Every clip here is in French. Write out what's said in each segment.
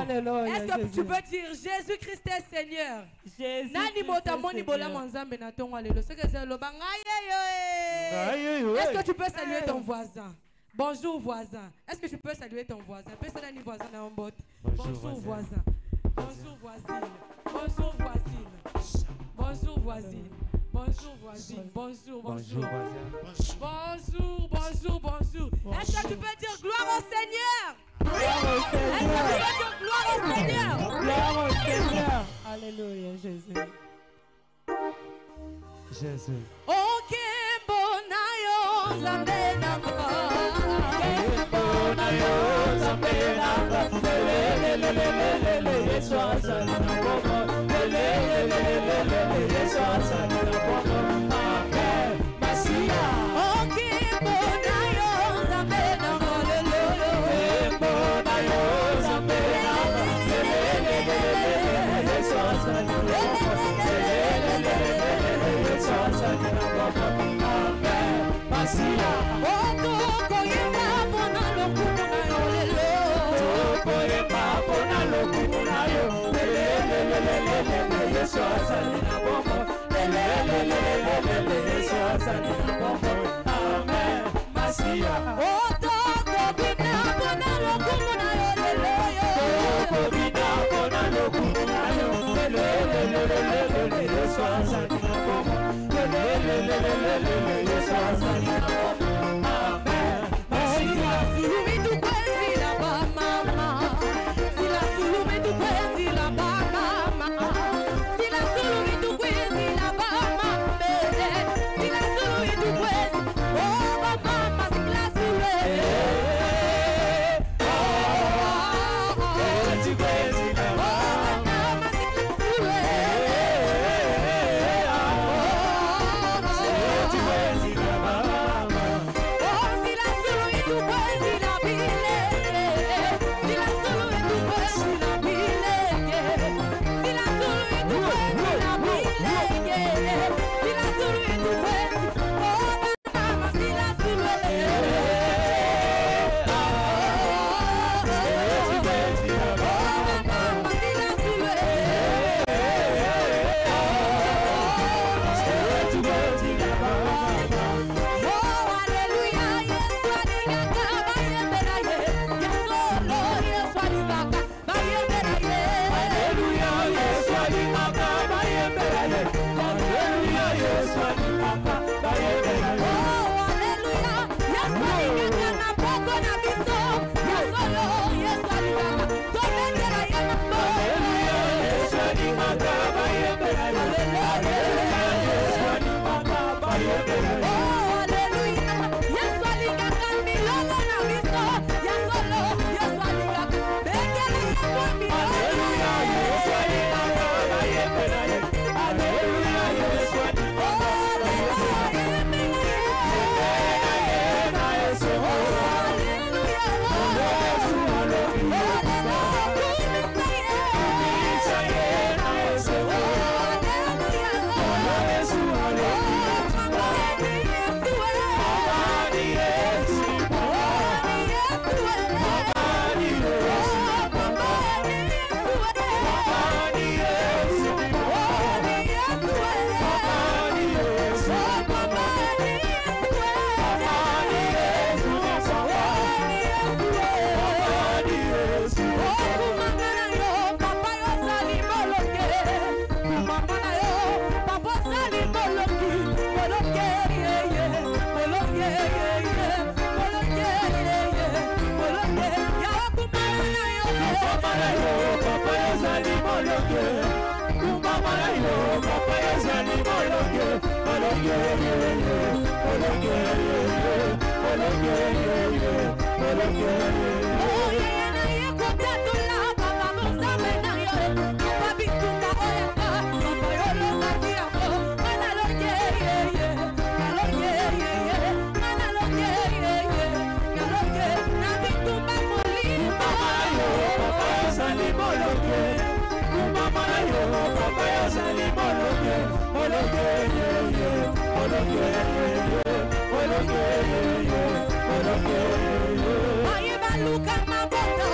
Alléluia. Est-ce que tu peux dire Jésus-Christ est Seigneur? Est-ce que tu peux saluer ton voisin? Bonjour voisin. Est-ce que tu peux saluer ton voisin? Bonjour voisin. Bonjour voisine. Bonjour voisine. Bonjour voisine. Bonjour voisine. Bonjour. Bonjour. Est-ce que tu peux dire gloire au Seigneur? Est-ce que tu peux dire gloire au Seigneur? Gloire au Seigneur. Alléluia, Jésus. Jésus. Ok, bonayo, zambenanga. Bonayo, zambenanga. Yesu asali na bomo. Yesu asali na bomo. Amen. Masia. Ok, bonayo, zambenanga. Bonayo, zambenanga. Yesu asali na bomo. Yesu asali na bomo. Amen. Masia. Otoko yema bona lokumu na yo lelo. Otoko yema bona lokumu na yo. Yesu asali na bomo. Yesu asali na bomo. Amen. Masia. Otoko bina bona lokumu na yo lelo. Otoko bina bona lokumu na yo. Yesu asali na bomo. Yesu asali na bomo. Amen. Masia. Sulumi tu kwezi la ba mama. Sila sulumi tu kwezi la ba mama. Sila sulumi tu kwezi la ba mama. Sila sulumi tu kwezi. Oh ba mama sila sulumi. Tu kwezi la ba mama sila sulumi. Tu kwezi la ba mama. Oh sila sulumi tu kwezi la bile. Sila sulumi tu kwezi la bile. Sila sulumi tu kwezi la bile. Sila sulumi tu kwezi. Oh mama sila sulumi. Aye baluka maboto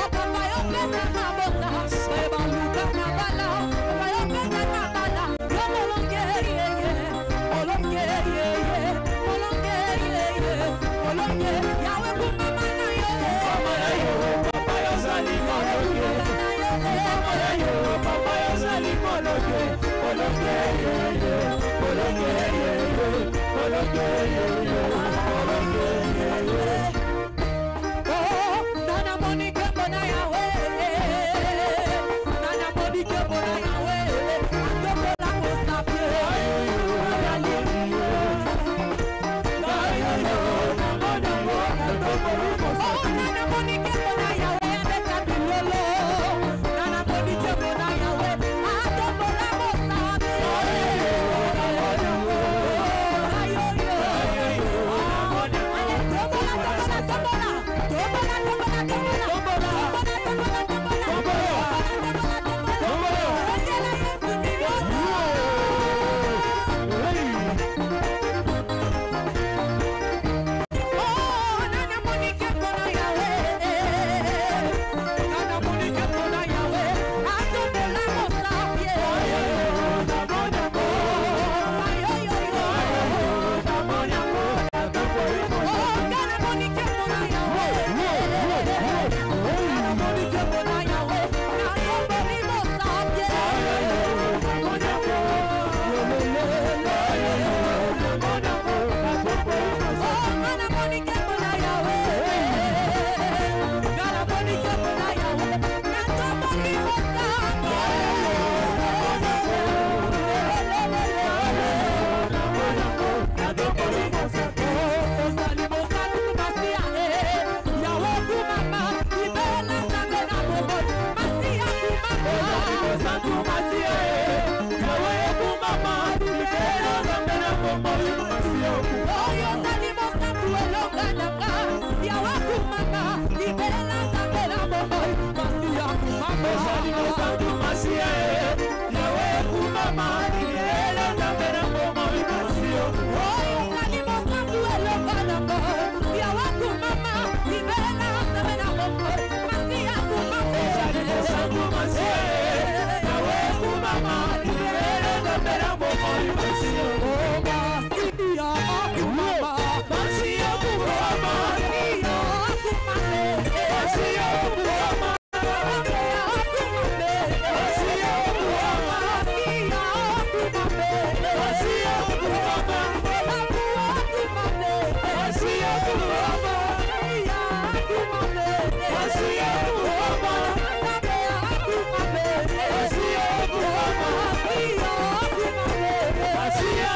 Masia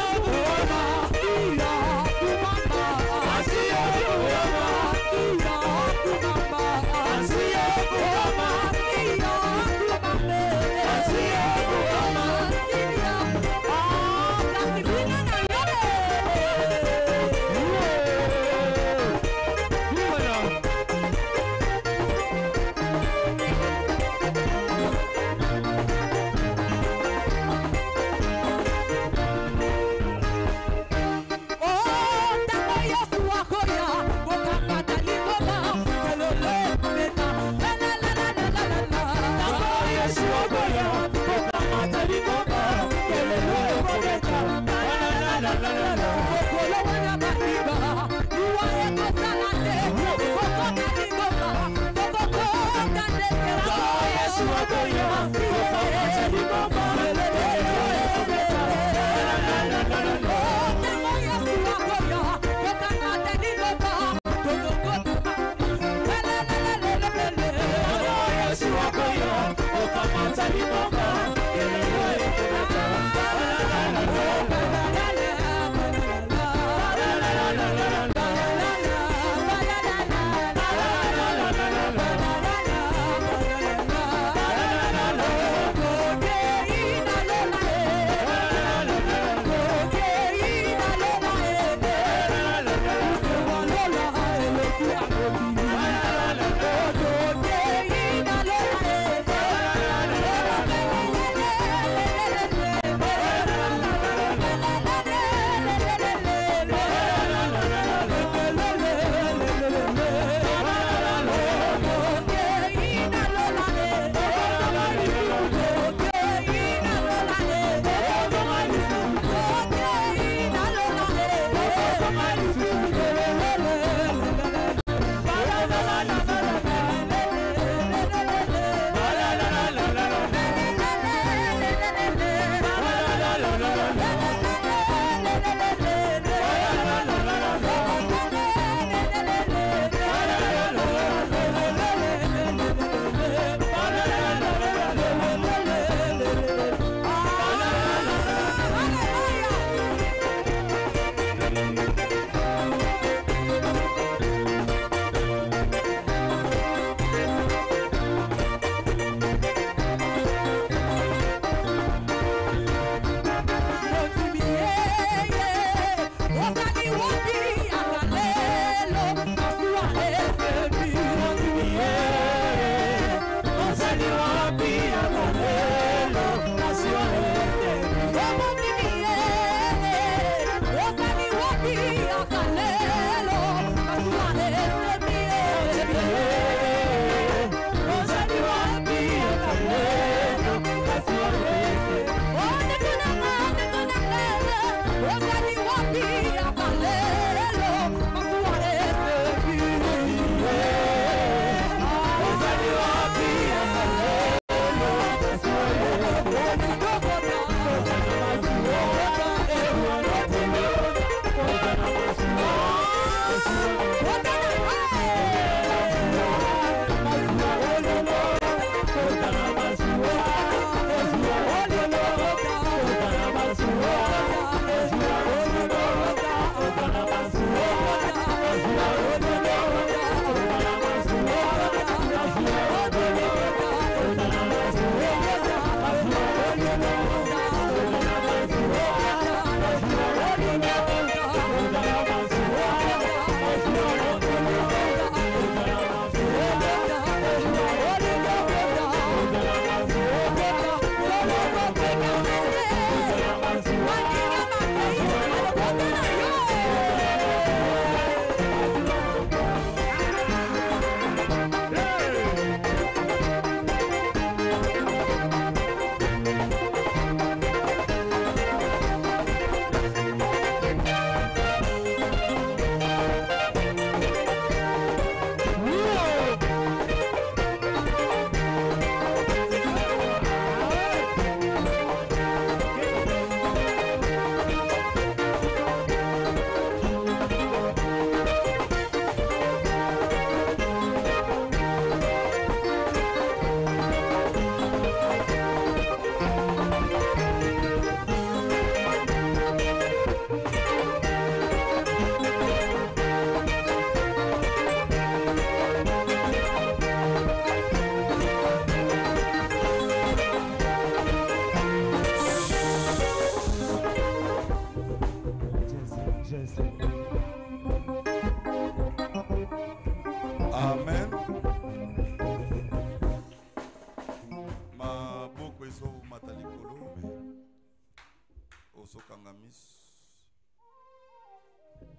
Kangamis.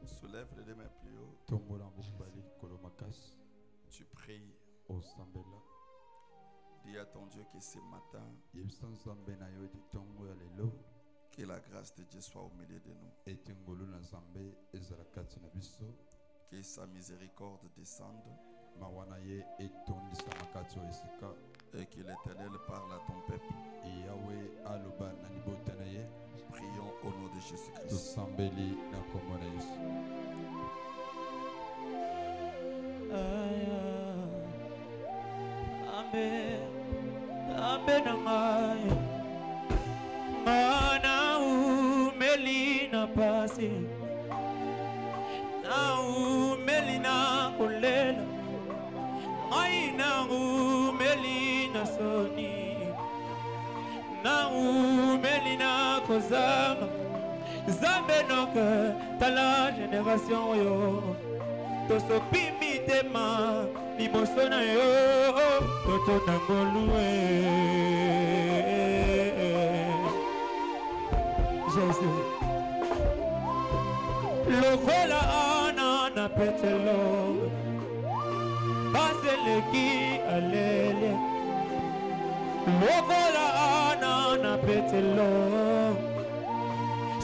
Soulève les deux mains plus haut. Tombola mbali kolomakas. Tu pries. Osambela. Dis à ton Dieu que ce matin, Yebsansambe na yo di tongo ya lelo. que la grâce de Dieu soit au milieu de nous. Etengolo na Nzambe ezala kati na biso. Que sa miséricorde descende. Mawana ye etondisa makati o esika. Et que l'Éternel parle à ton peuple. Yahweh aloba na libota na ye. Prions au nom de Jésus-Christ. Tosambeli na kombo na Yesu. Amen. Amen. Amen. Mana melina pasi. Na melina kolela. Aina melina soni. Na melina kozama. Zambe noke tala génération yo. Tosopi mitema liboso na yo toto na ngolue Jésus lokola ana na petelo baseleki alele lokola ana na petelo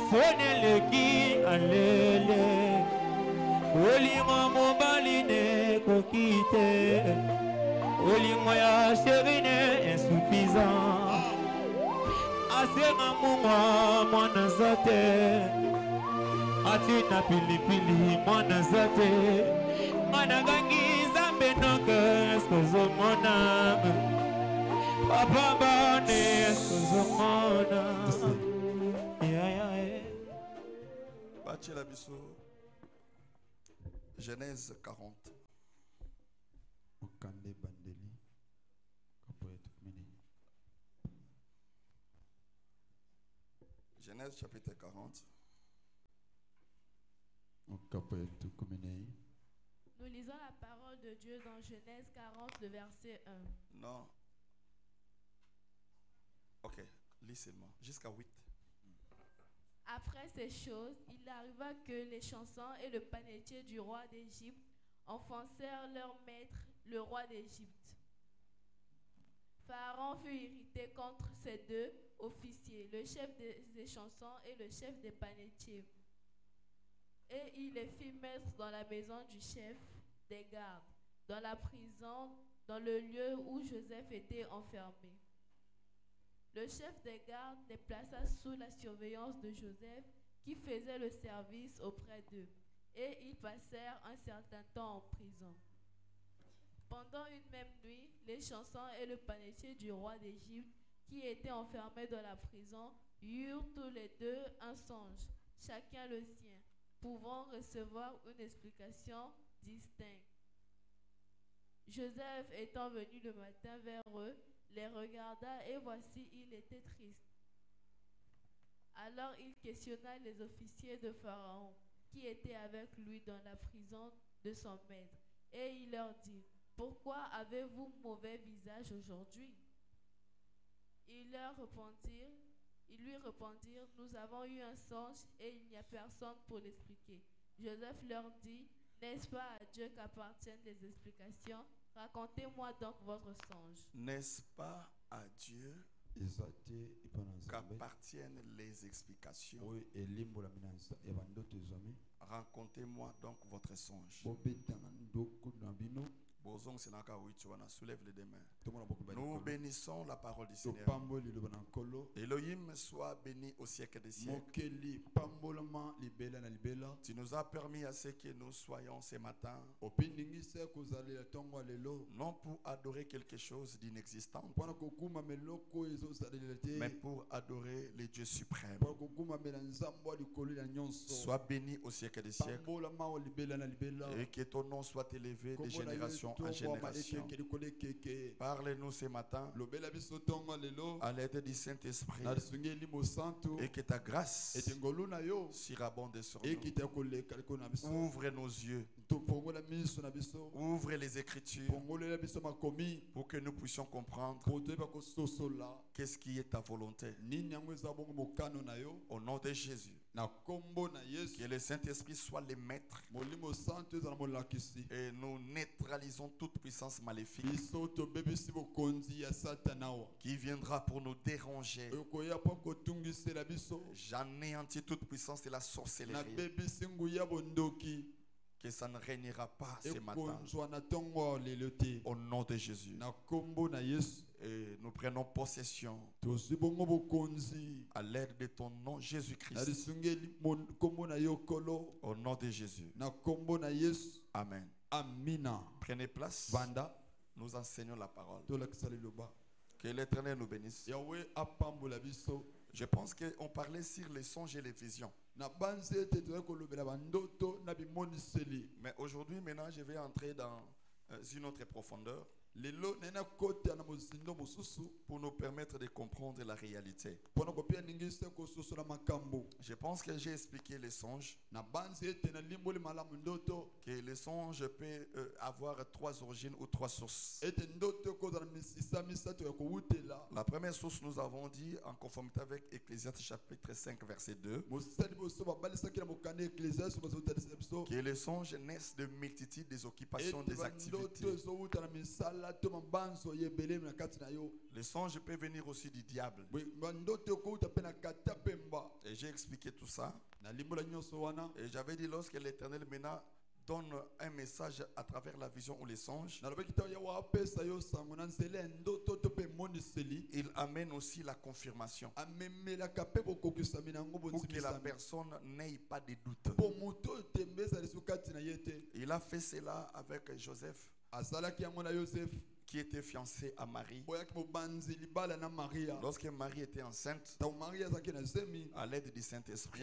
soneleki alele Olingo mobali ne kokite Olingo ya chéri ne insuffisant Asenga mungwa mwana zate Atina pilipili mwana zate Mwana gangi zambe noke eskozo mona Papa bane eskozo mona Bâti la biso. Genèse 40. Okande bandeli. Kapoetu mini. Genèse chapitre 40. Okapoetu kumene. Nous lisons la parole de Dieu dans Genèse 40, le verset 1. Non. Ok, lis seulement. Jusqu'à 8. Après ces choses, il arriva que les chansons et le panetier du roi d'Égypte offensèrent leur maître, le roi d'Égypte. Pharaon fut irrité contre ces deux officiers, le chef des chansons et le chef des panetiers. Et il les fit mettre dans la maison du chef des gardes, dans la prison, dans le lieu où Joseph était enfermé. Le chef des gardes les plaça sous la surveillance de Joseph, qui faisait le service auprès d'eux, et ils passèrent un certain temps en prison. Pendant une même nuit, les chansons et le panetier du roi d'Égypte, qui étaient enfermés dans la prison, eurent tous les deux un songe, chacun le sien, pouvant recevoir une explication distincte. Joseph étant venu le matin vers eux, les regarda et voici, il était triste. Alors il questionna les officiers de Pharaon qui étaient avec lui dans la prison de son maître. Et il leur dit, « Pourquoi avez-vous mauvais visage aujourd'hui ?» Ils lui répondirent, « Nous avons eu un songe et il n'y a personne pour l'expliquer. » Joseph leur dit, « N'est-ce pas à Dieu qu'appartiennent les explications ? Racontez-moi donc votre songe. » N'est-ce pas à Dieu qu'appartiennent les explications? Racontez-moi donc votre songe. Soulève les deux mains. Nous bénissons la parole du Seigneur. Elohim soit béni au siècle des siècles. Tu nous as permis à ce que nous soyons ce matin, non pour adorer quelque chose d'inexistant, mais pour adorer le Dieu suprême. Sois béni au siècle des siècles et que ton nom soit élevé de génération en génération. Parle-nous ce matin à l'aide du Saint-Esprit et que ta grâce surabonde sur nous. Ouvre nos yeux. Ouvre les Écritures pour que nous puissions comprendre qu'est-ce qui est ta volonté. Au nom de Jésus, que le Saint-Esprit soit le maître et nous neutralisons toute puissance maléfique qui viendra pour nous déranger. J'anéantis toute puissance de la sorcellerie. Que ça ne régnera pas ce matin. Au nom de Jésus. Et nous prenons possession à l'aide de ton nom Jésus-Christ. Au nom de Jésus. Amen. Prenez place. Nous enseignons la parole. Que l'Éternel nous bénisse. Je pense qu'on parlait sur les songes et les visions. Mais aujourd'hui, maintenant, je vais entrer dans une autre profondeur pour nous permettre de comprendre la réalité. Je pense que j'ai expliqué les songes. Que les songes peuvent avoir trois origines ou trois sources. La première source, nous avons dit, en conformité avec Ecclésiaste chapitre 5, verset 2, que les songes naissent de multitudes des occupations, des activités. Les songes peuvent venir aussi du diable. Et j'ai expliqué tout ça. Et j'avais dit, lorsque l'Éternel maintenant donne un message à travers la vision ou les songes, il amène aussi la confirmation pour que la personne n'ait pas de doute. Il a fait cela avec Joseph, qui était fiancé à Marie. Lorsque Marie était enceinte, à l'aide du Saint-Esprit,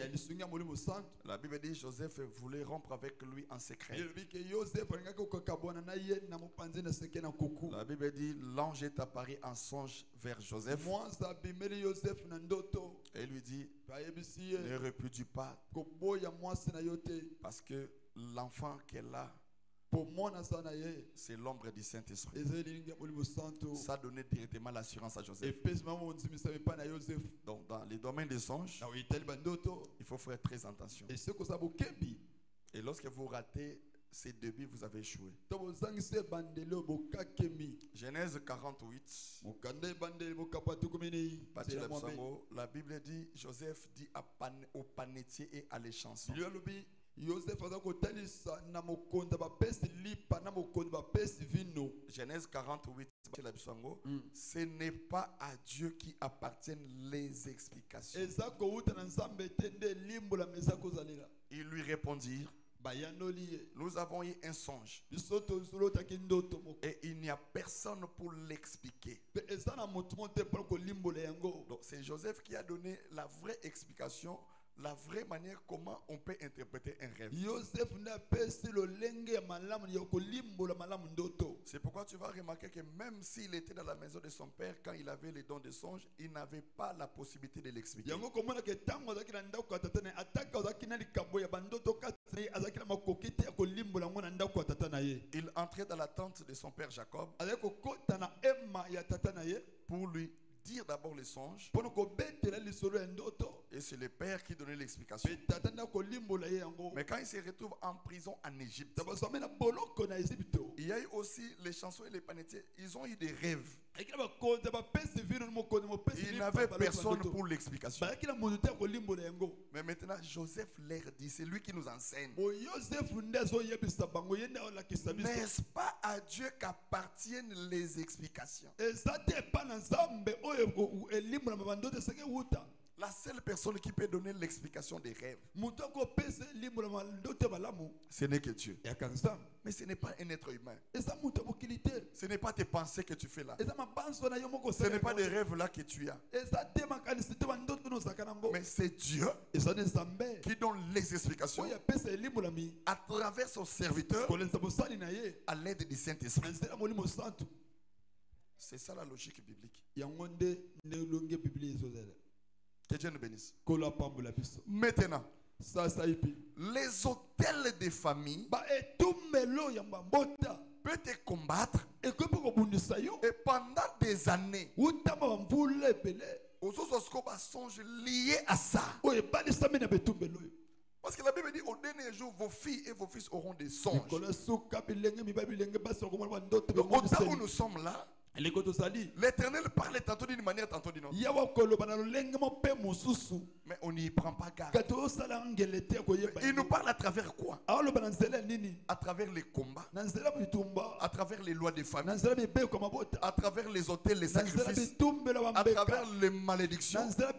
la Bible dit que Joseph voulait rompre avec lui en secret. La Bible dit l'ange est apparu en songe vers Joseph et lui dit ne répudie pas, parce que l'enfant qu'elle a, c'est l'ombre du Saint-Esprit. Ça donnait directement l'assurance à Joseph. Donc dans les domaines des songes, il faut faire très attention. Et lorsque vous ratez ces débuts, vous avez échoué. Genèse 48. La Bible dit, Joseph dit au panetier et à l'échanson. Genèse 48, ce n'est pas à Dieu qui appartiennent les explications. Ils lui répondirent, nous avons eu un songe et il n'y a personne pour l'expliquer. Donc c'est Joseph qui a donné la vraie explication, la vraie manière comment on peut interpréter un rêve. C'est pourquoi tu vas remarquer que même s'il était dans la maison de son père, quand il avait les dons de songe, il n'avait pas la possibilité de l'expliquer. Il entrait dans la tente de son père Jacob pour lui dire d'abord les songes, et c'est le père qui donnait l'explication. Mais quand il se retrouve en prison en Égypte, il y a eu aussi les chansons et les panetiers, ils ont eu des rêves. Il n'avait personne pour l'explication. Mais maintenant Joseph leur dit, c'est lui qui nous enseigne. N'est-ce pas à Dieu qu'appartiennent les explications? La seule personne qui peut donner l'explication des rêves, ce n'est que Dieu. Mais ce n'est pas un être humain. Ce n'est pas tes pensées que tu fais là. Ce n'est pas des rêves là que tu as. Mais c'est Dieu qui donne les explications à travers son serviteur à l'aide du Saint-Esprit. C'est ça la logique biblique. Que Dieu nous bénisse. Maintenant, les hôtels de famille peuvent te combattre et pendant des années, aux songes liés à ça. Parce que la Bible dit au dernier jour, vos filles et vos fils auront des songes. Donc, au temps où nous sommes là, l'Éternel parle tantôt d'une manière, tantôt d'une autre. Mais on n'y prend pas garde. Il nous parle à travers quoi? À travers les combats, à travers les lois des familles, à travers les hôtels, les sacrifices, à travers les malédictions, à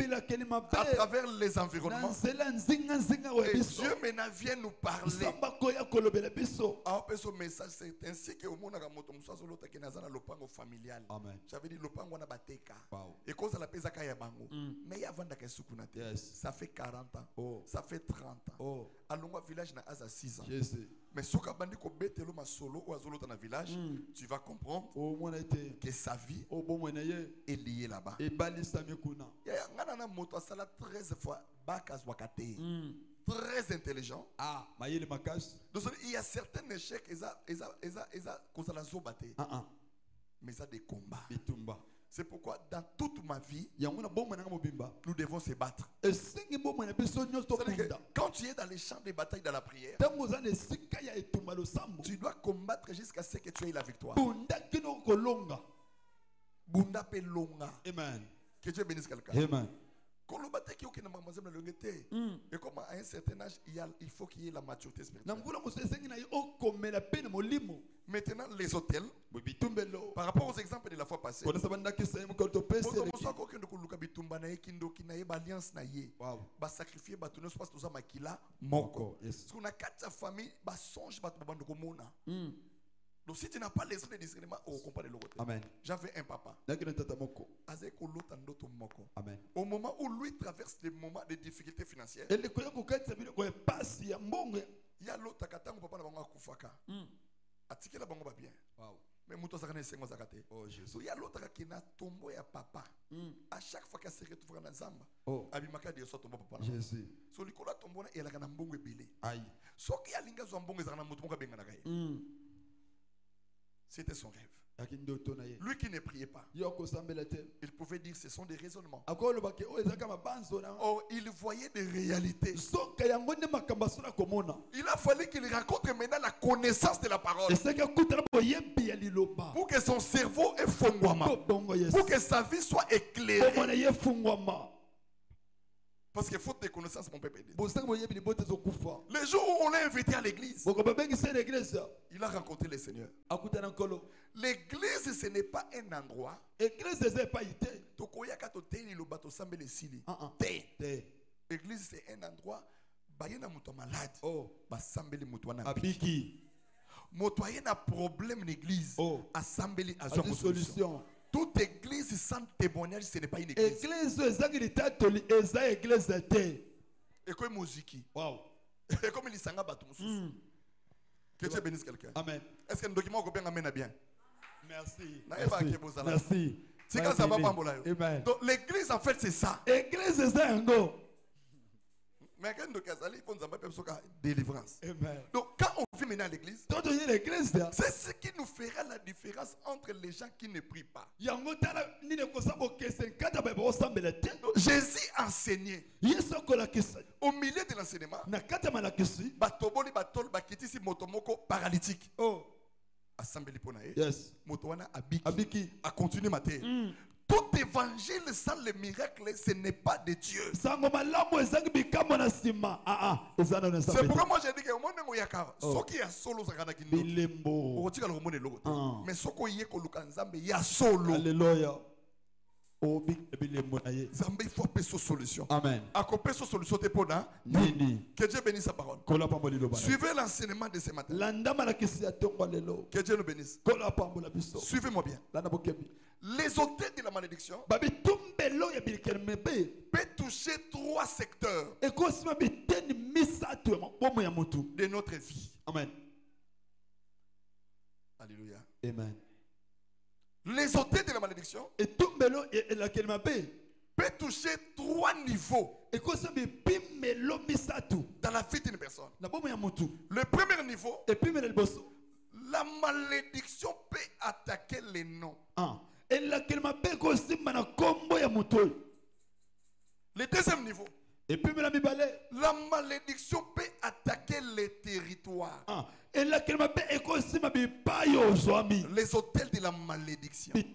travers les environnements. Et Dieu maintenant vient nous parler. Ce message, c'est ainsi que au monde familial. Amen. J'avais dit lopango na bateka. Wow. Et cause la pesa kaya bango. Mais ya vanda ka sukunate. Yes. Ça fait 40 ans. Oh. Ça fait 30 ans. Oh. Alongwa village na asa 6 ans. Yes. Mais soka bandi ko betelo ma solo ou azolo dans village, tu vas comprendre que sa vie est liée là-bas. Et balisa mikuna. Ya ngana na moto sala 13 fois bakas wakate. Très intelligent. Ah, mayele makas. Donc il y a certains échecs eza cause la zobate. Mais ça des combats. C'est pourquoi dans toute ma vie, nous devons se battre. Quand tu es dans les champs de bataille, dans la prière, tu dois combattre jusqu'à ce que tu aies la victoire. Bunda pe longa. Amen. Que Dieu bénisse quelqu'un. Amen. Et comme à un certain âge, il faut qu'il y ait la maturité spirituelle. Maintenant, les hôtels, par rapport aux exemples de la fois passée, donc si tu n'as pas l'esprit de discernement, Amen. J'avais un papa. Amen. Au moment où lui traverse des moments de difficultés financières, il y a l'autre qui papa n'a pas kufaka. Atiki la bango ba bien. Wow. Mais muto sakane sengo zakate. Oh Jésus. So il y a l'autre qui n'a tombo ya papa. À chaque fois qu'il se retrouve dans zamba, oh abimaka de so tombo papa. Jésus. So likola tombo na elaka na mbongo ebele. Aïe. So ki alinga zo mbongo ezaka na mutu mo ka benga na kai. C'était son rêve. Lui qui ne priait pas, il pouvait dire ce sont des raisonnements. Or, il voyait des réalités. Il a fallu qu'il rencontre maintenant la connaissance de la parole. Pour que son cerveau ait fondement. Pour que sa vie soit éclairée. Parce qu'il faut des connaissances, mon pépé. Les jours où on l'a invité à l'église, il a rencontré le Seigneur. L'église, ce n'est pas un endroit. L'église, c'est un endroit. Bayena muto malade. Basambeli muto wana biki. Muto ayena problème l'église. Assembeli azwa solution. Toute église sans témoignage, ce n'est pas une église. Et comme musique. Wow. Et comme il s'engage à tout le monde. Que Dieu bénisse quelqu'un. Amen. Est-ce que le document est bien? Merci. Merci. Amen. Donc l'église, en fait, c'est ça. Église, c'est un go. Mais quand nous délivrance. Amen. Donc quand on vient maintenant à l'église, c'est ce qui nous fera la différence entre les gens qui ne prient pas. Donc, Jésus enseignait. Au milieu de l'enseignement, batoboli batol bakitisi motomoko paralytique. Assemblée ponae. Yes. Motoana abiki. A continuer mater. Tout évangile sans le miracle, ce n'est pas de Dieu. C'est pourquoi moi j'ai dit que mon nom yaka, ce qui est solo zakana kindo. Mais ce qui est koluka nzambe ya solo. Alléluia. Zambé, il faut appeler sa solution. Amen. À couper sa solution, t'es pour là. Nini. Que Dieu bénisse sa parole. Suivez l'enseignement de ce matin. Que Dieu nous bénisse. Suivez-moi bien. Les hôtels de la malédiction peuvent toucher 3 secteurs de notre vie. Amen. Alléluia. Amen. Les hôtels de la malédiction peuvent toucher 3 niveaux dans la vie d'une personne. Le premier niveau, la malédiction peut attaquer les noms. Le deuxième niveau, la malédiction peut attaquer les territoires. Les hôtels de la malédiction. Et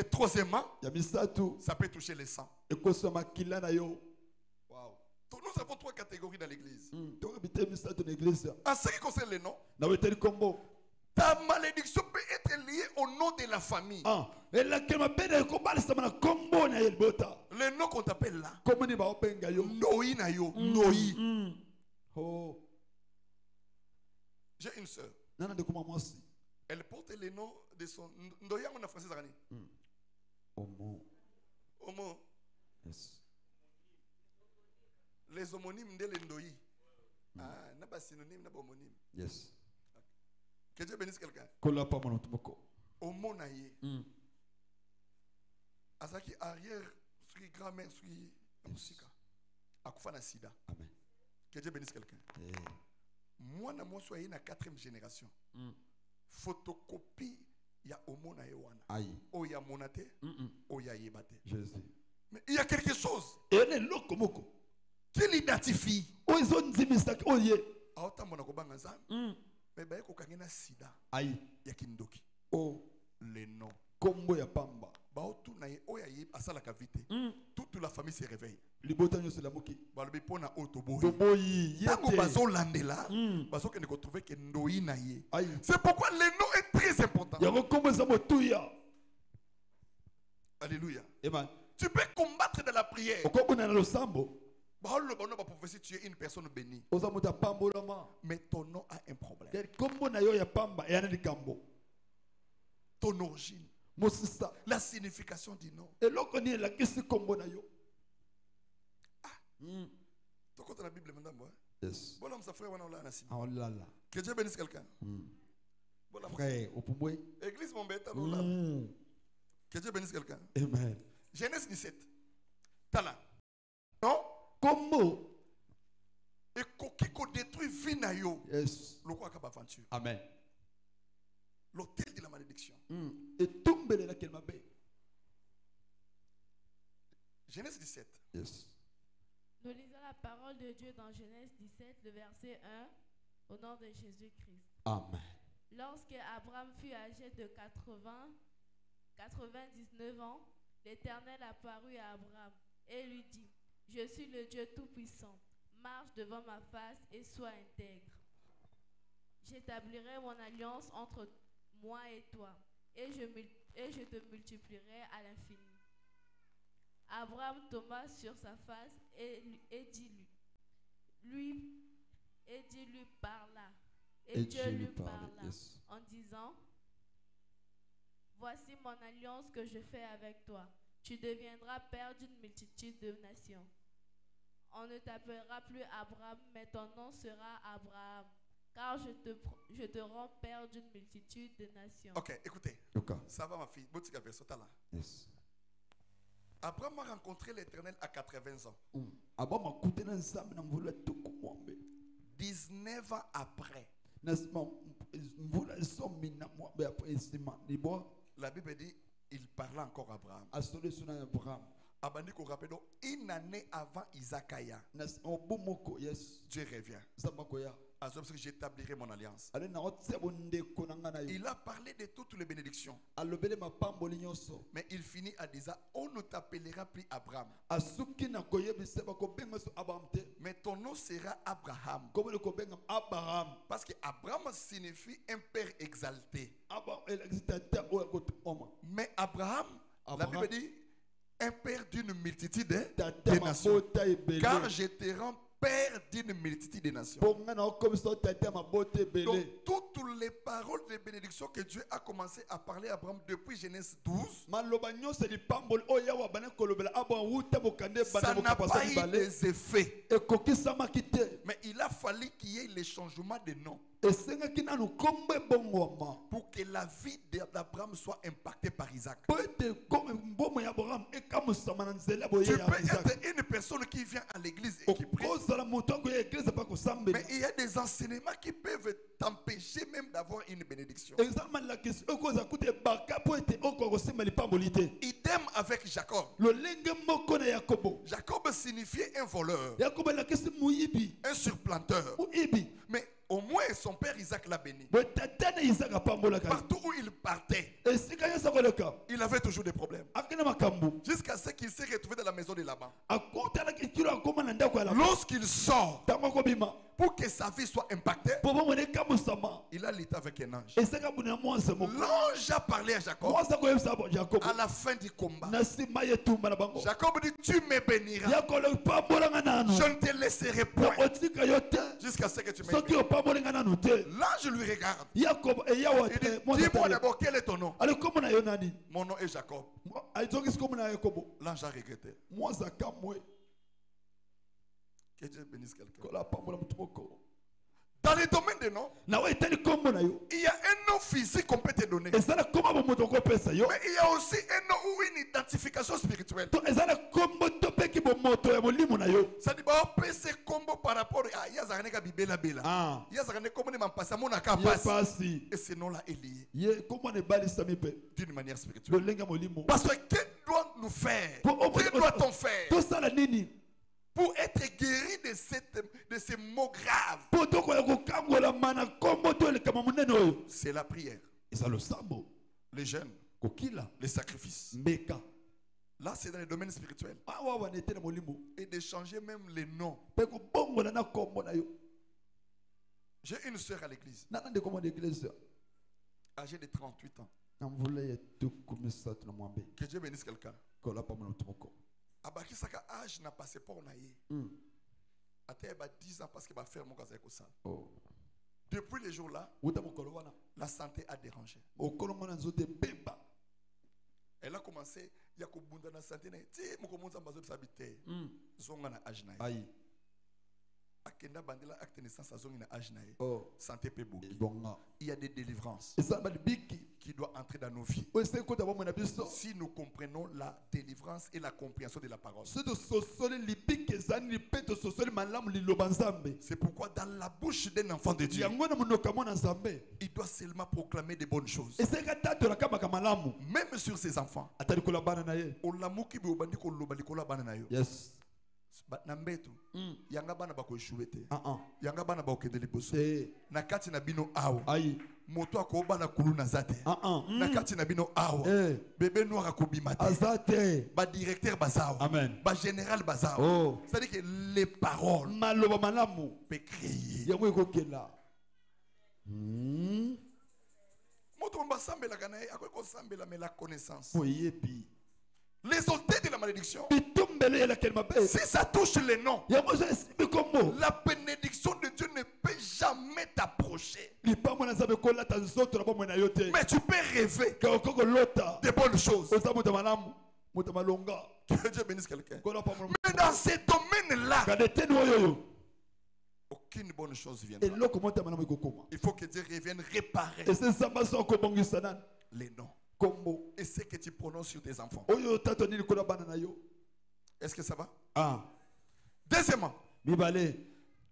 troisièmement, ça peut toucher les sangs. Nous avons 3 catégories dans l'église. En ce qui concerne les noms, ta malédiction peut être liée au nom de la famille. Le nom qu'on t'appelle là, Noi Nayo, Noi. J'ai une soeur. Elle porte le nom de son Ndoya en français Zarani. Homo. Yes. Les homonymes de l'Endoi. Ah, n'a pas synonyme, n'a pas homonyme. Yes. Que Dieu bénisse quelqu'un. Homo Naye. Azaki arrière, sur grand-mère, sur musique. Akufa na sida. Amen. Que Dieu bénisse quelqu'un. Moi, je suis na 4e génération. Photocopie, il y a Homo Naye wana. Aïe. Oh, il y a monate. Oh, il y a yebate. Jésus. Mais il y a quelque chose qui l'identifie. Mais ben kokangena sida. Aïe. Yakindoki. Oh. Les noms. Kombo ya pamba. Baotu na ye oyaye asala kavite. Toute la famille se réveille. Libotanyo c'est la moki. Balobi pona otoboyi. Toboyi. Tango bazo landela. Bazo que ne retrouver que ndoi na ye. C'est pourquoi le nom est très important. Yako kombo za motuya. Alléluia. Amen. Tu peux combattre dans la prière. Okobuna na losambo. Tu es une personne bénie. Pambolama. Mais ton nom a un problème. Kombo na yo ya pamba ya na likambo. Ton origine. Mosisa. La signification du nom. Eloko ni la kisi kombo na yo. Tu comptes la Bible maintenant, yes. Bon, ça frère, on a la ah, oh là là. Que Dieu bénisse quelqu'un. Frère, au poumoué. Église mon bête, que Dieu bénisse quelqu'un. Amen. Genèse 17. Tala. Non? Comment? Et qui détruit Vinayo. Yes. Le roi Kaba aventure. Amen. L'hôtel de la malédiction. Et tombe là qu'elle m'a bé. Genèse 17. Yes. Nous lisons la parole de Dieu dans Genèse 17, le verset 1, au nom de Jésus-Christ. Amen. Lorsque Abraham fut âgé de 99 ans, l'Éternel apparut à Abraham et lui dit: Je suis le Dieu Tout-Puissant. Marche devant ma face et sois intègre. J'établirai mon alliance entre moi et toi, et je te multiplierai à l'infini. Abraham tomba sur sa face et dit-lui parla. Et Dieu lui parla en disant: Voici mon alliance que je fais avec toi. Tu deviendras père d'une multitude de nations. On ne t'appellera plus Abraham, mais ton nom sera Abraham, car je te rends père d'une multitude de nations. Ok, écoutez. Okay. Ça va ma fille. Yes. Abraham a rencontré l'Éternel à 80 ans. 19 ans après. La Bible dit il parlait encore à Abraham. Abandi ko rappelle une année avant Isaïe. Dieu revient. Parce que j'établirai mon alliance. Il a parlé de toutes les bénédictions. Mais il finit à dire: on ne t'appellera plus Abraham, mais ton nom sera Abraham. Parce que Abraham signifie un père exalté. Mais Abraham La Bible dit, un père d'une multitude de nations. Car je te rends père d'une multitude de nations. Donc, toutes les paroles de bénédiction que Dieu a commencé à parler à Abraham depuis Genèse 12, ça n'a pas eu des effets. Mais il a fallu qu'il y ait les changements de nom pour que la vie d'Abraham soit impactée par Isaac. Tu peux être une personne qui vient à l'église et qui prie, mais il y a des enseignements qui peuvent t'empêcher même d'avoir une bénédiction. Idem avec Jacob. Jacob signifiait un voleur, un surplanteur. Mais au moins son père Isaac l'a béni. Partout où il partait, il avait toujours des problèmes. Jusqu'à ce qu'il s'est retrouvé dans la maison de Laban. Lorsqu'il sort, pour que sa vie soit impactée, il a lutté avec un ange. L'ange a parlé à Jacob à la fin du combat. Jacob dit, tu me béniras, je ne te laisserai point jusqu'à ce que tu me bénisses. L'ange lui regarde. Il dit, dis-moi d'abord, quel est ton nom? Mon nom est Jacob. L'ange a regretté. Que Dieu bénisse quelqu'un. Dans les domaines des noms, il y a un nom physique qu'on peut te donner. Mais il y a aussi un nom ou une identification spirituelle. Ça dit, on peut se combo par rapport à Yazarane Bibela Bela. Yazarane comme on passe à mon acapasi. Et ce nom-là est lié d'une manière spirituelle. Parce que qu'est-ce que doit nous faire? Que doit-on faire pour être guéri de ces mots graves? C'est la prière, les jeûnes, les sacrifices. Là, c'est dans les domaines spirituels. Et de changer même les noms. J'ai une soeur à l'église, âgée de 38 ans. Que Dieu bénisse quelqu'un. Abaki saka âge n'a passé pas on aïe. Attends, 10 ans parce qu'il va faire mon gazette au sale. Depuis les jours là, la santé a dérangé. Elle a commencé, il y a beaucoup de santé. Tu sais, mon commence à baser de s'habiter. Zongana âge na. Akenda bandela acte naissance à zongina âge na. Santé peut bouger. Il y a des délivrances qui doivent entrer dans nos vies. Si nous comprenons la délivrance et la compréhension de la parole. C'est pourquoi dans la bouche d'un enfant de Dieu, il doit seulement proclamer des bonnes choses. Même sur ses enfants. Yes. Nambetu yanga bana bako eshuete yanga bana bako kendeli boso nakati na bino awo moto akoba na kuluna zate nakati na bino awo bébé noir akobimate azate ba directeur bazao amen ba général bazao c'est-à-dire que les paroles maloba malamu peut créer yango ekokela moto mbasambela kana akoko sambela mais la connaissance oyebi les hôtels de la malédiction. Si ça touche les noms, la bénédiction de Dieu ne peut jamais t'approcher. Mais tu peux rêver de bonnes choses. Que Dieu bénisse quelqu'un. Mais dans ces domaines-là, aucune bonne chose viendra. Il faut que Dieu revienne réparer les noms. Et ce que tu prononces sur tes enfants. Est-ce que ça va? Deuxièmement,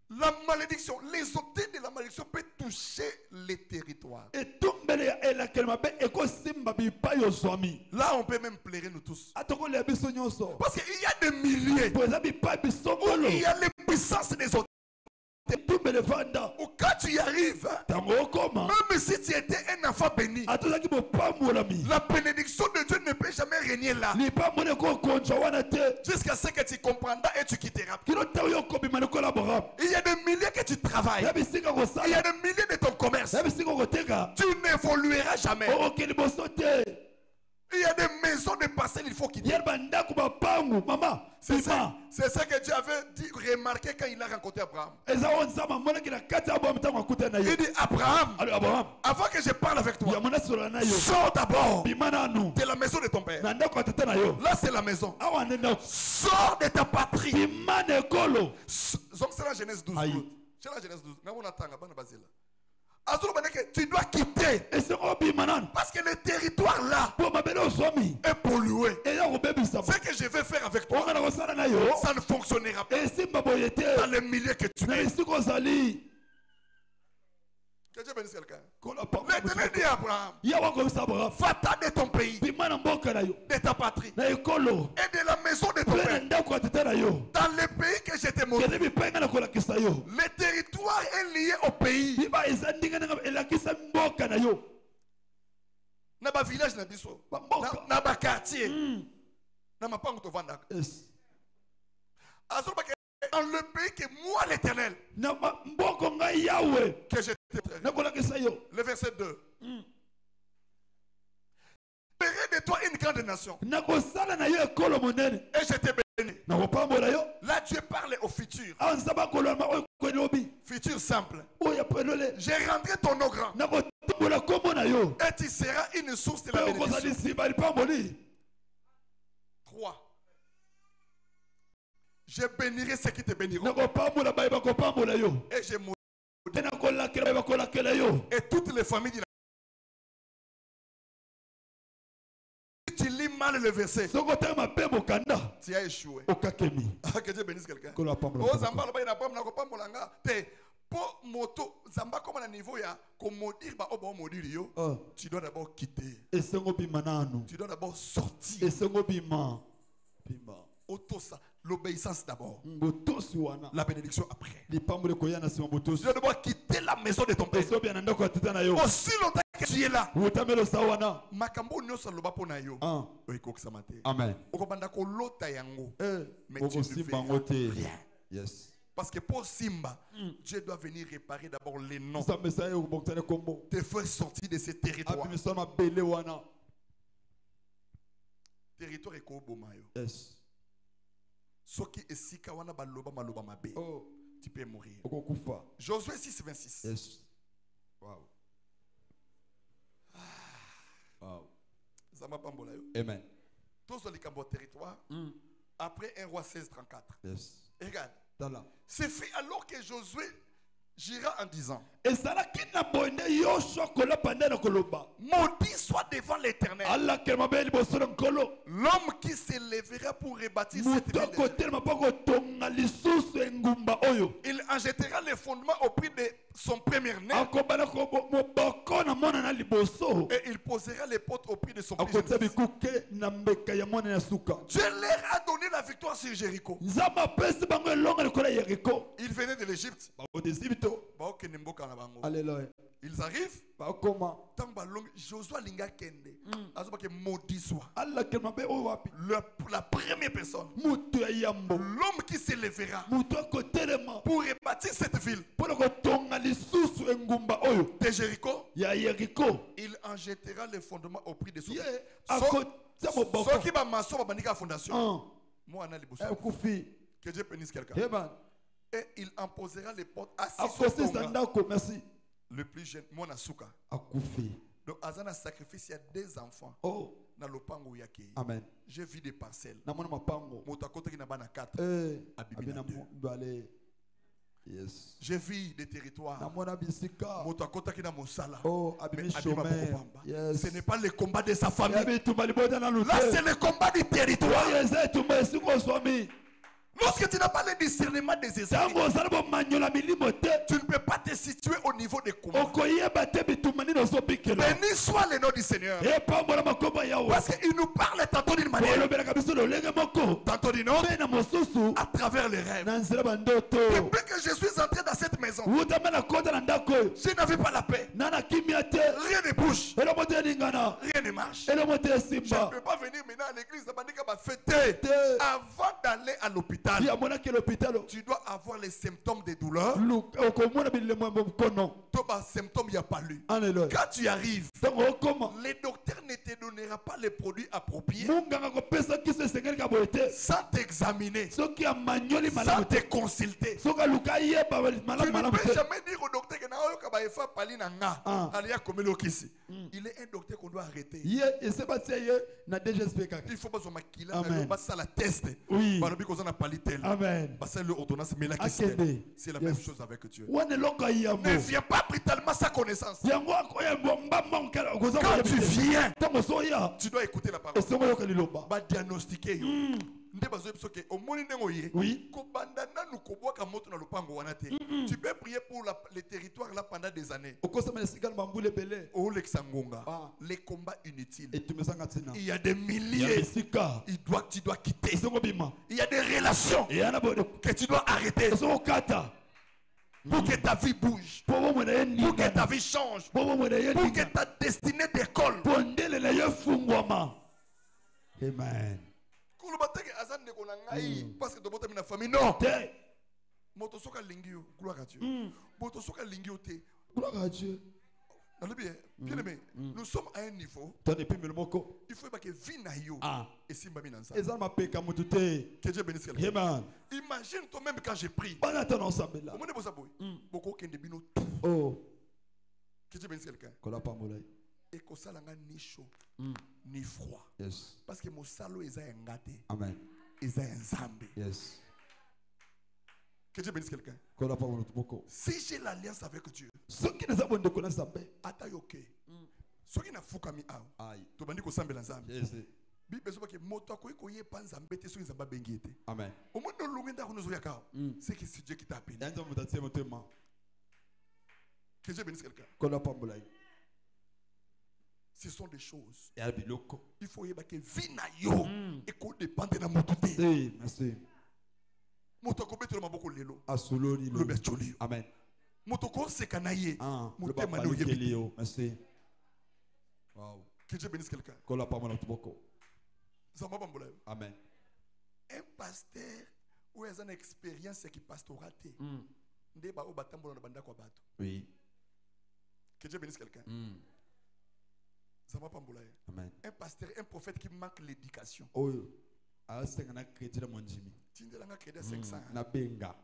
la malédiction, les hôtels de la malédiction peuvent toucher les territoires. Là, on peut même pleurer nous tous. Parce qu'il y a des milliers où il y a les puissances des hôtels. Ou quand tu y arrives, même si tu étais un enfant béni, la bénédiction de Dieu ne peut jamais régner là. Jusqu'à ce que tu comprendras et tu quitteras. Il y a des milliers que tu travailles. Il y a des milliers de ton commerce. Tu n'évolueras jamais. Il y a des maisons de parcelles, il faut quitter. Maman, C'est ça que Dieu avait dit, remarqué quand il a rencontré Abraham. Il dit, Abraham, avant que je parle avec toi, sors d'abord de la maison de ton père. Là, c'est la maison. Sors de ta patrie. Donc, c'est la Genèse 12. C'est la Genèse 12. Tu dois quitter. Parce que le territoire là est pollué. Ce que je vais faire avec toi, ça ne fonctionnera pas dans le milieu que tu es. Que Dieu bénisse quelqu'un. L'Éternel dit à Abraham, va-t'en de ton pays, de ta patrie, et de la maison de ton père, dans le pays que je t'ai montré. Le territoire est lié au pays. Dans ma village, dans ma quartier, dans ma pango tovanda. Dans le pays que moi l'Éternel, que je t'ai montré. Le verset 2. Je ferai de toi une grande nation. Et je t'ai béni. Là, Dieu parle au futur. Futur simple. Je rendrai ton eau grand. Et tu seras une source de la bénédiction. 3. Je bénirai ceux qui te béniront. Et je mourrai. Et toutes les familles de la... Si tu lis mal le verset, tu as échoué. Que Dieu bénisse quelqu'un. Tu dois d'abord quitter. Tu dois d'abord sortir. L'obéissance d'abord. La bénédiction après. Tu dois d'abord quitter la maison de ton père. Aussi longtemps que tu es là. Amen. Mais tu ne verras rien. Parce que pour Simba, Dieu doit venir réparer d'abord les noms. Te faire sortir de ces territoires. Territoire est Kobomayo. Yes. Soki esika wana baloba maloba mabe. Tu peux mourir. Josué 6, 26. Yes. Wow. Wow. Amen. Tous les camps territoire. Après 1 roi 16, 34. Yes. Et regarde. C'est fait alors que Josué gira en disant, maudit soit devant l'Éternel l'homme qui s'élèvera pour rebâtir cette ville. Il en jettera les fondements au prix de son premier-né et il posera les portes au prix de son premier-né. Dieu leur a donné la victoire sur Jéricho. Il venait de l'Égypte. Alléluia. Ils arrivent. Josué Linga Kende. Maudit soit. La première personne. L'homme qui s'élèvera pour rebâtir cette ville de Jéricho. Il en jettera les fondements au prix de son prix. Ceux qui va m'asseoir la fondation. Moi, que Dieu bénisse quelqu'un. Et il en posera les portes assis sur le plus jeune, mon Asuka. Donc, Azana sacrifice, il y a des enfants. Dans le pango yake. Amen. J'ai vu des parcelles. Yes. J'ai vu des territoires. Yes. Ce n'est pas le combat de sa famille. Là, c'est le combat du territoire. Lorsque tu n'as pas le discernement des esprits, tu ne peux pas te situer au niveau des combats. Béni soit le nom du Seigneur. Parce qu'il nous parle tantôt d'une manière, tantôt d'une autre, à travers les rêves. Depuis que je suis entré dans cette maison, je n'avais pas la paix. Rien ne bouge. Rien ne marche. Je ne peux pas venir maintenant à l'église fêter avant d'aller aller à l'hôpital, tu dois avoir les symptômes de douleur. Symptômes, il n'y a pas lu. Quand tu arrives, les docteurs ne te donneront pas les produits appropriés sans t'examiner, sans te consulter. Tu ne peux jamais dire au docteur que il est un docteur qu'on doit arrêter. Il faut pas se la test. Amen. C'est la même chose avec Dieu. Ne viens pas brutalement sans connaissance. Quand tu viens, tu dois écouter la parole. Va diagnostiquer. Oui. Tu peux prier pour les territoires là pendant des années. Les combats inutiles. Il y a des milliers. Tu dois quitter. Il y a des relations que tu dois arrêter. Pour que ta vie bouge. Pour que ta vie change. Pour que ta destinée décolle. Amen. Parce que tu as une famille. Non. Motosoka lingio. Gloire à Dieu. Motosoka lingio te. Gloire à Dieu. Bien aimé, nous sommes à un niveau. Il faut que vie naïo et si mbami nansa. Que Dieu bénisse quelqu'un. Imagine toi-même quand j'ai pris. Au moins de bosaboy. Beaucoup kende bino. Que Dieu bénisse quelqu'un. Et que ça langa ni chaud ni froid. Yes. Parce que mon salo est un gâté. Amen. Est un zambe. Yes. Que Dieu bénisse quelqu'un. Si j'ai l'alliance avec Dieu, atayoke. Ce qui n'a fukami a. Tu bandi ko sambe la zambe. Bible so que moto ko ko ye panza mbete so nzamba bengete. Amen. Au moins no lungenda ko nozoya ka. C'est que c'est Dieu qui t'a appelé. Que Dieu bénisse quelqu'un. Ce sont des choses. Il faut y que vie na yo et ko dépendre na mototé. Merci. Motoko beto maboko lelo. Asoloni le betoli. Amen. Motoko sekanaye. Moté mano yebelio. Merci. Wow. Que Dieu bénisse quelqu'un. Kola pa mona tuboko. Zamba bambola. Amen. Un pasteur ou une expérience qui pastoraté. Ndeba o batambola na banda kwa bato. Oui. Que Dieu bénisse quelqu'un. Zamba bambola. Amen. Un pasteur, un prophète qui manque l'éducation. Oh. Asengana crédit la monjimi. Tindelanga crédit 500. Na benga.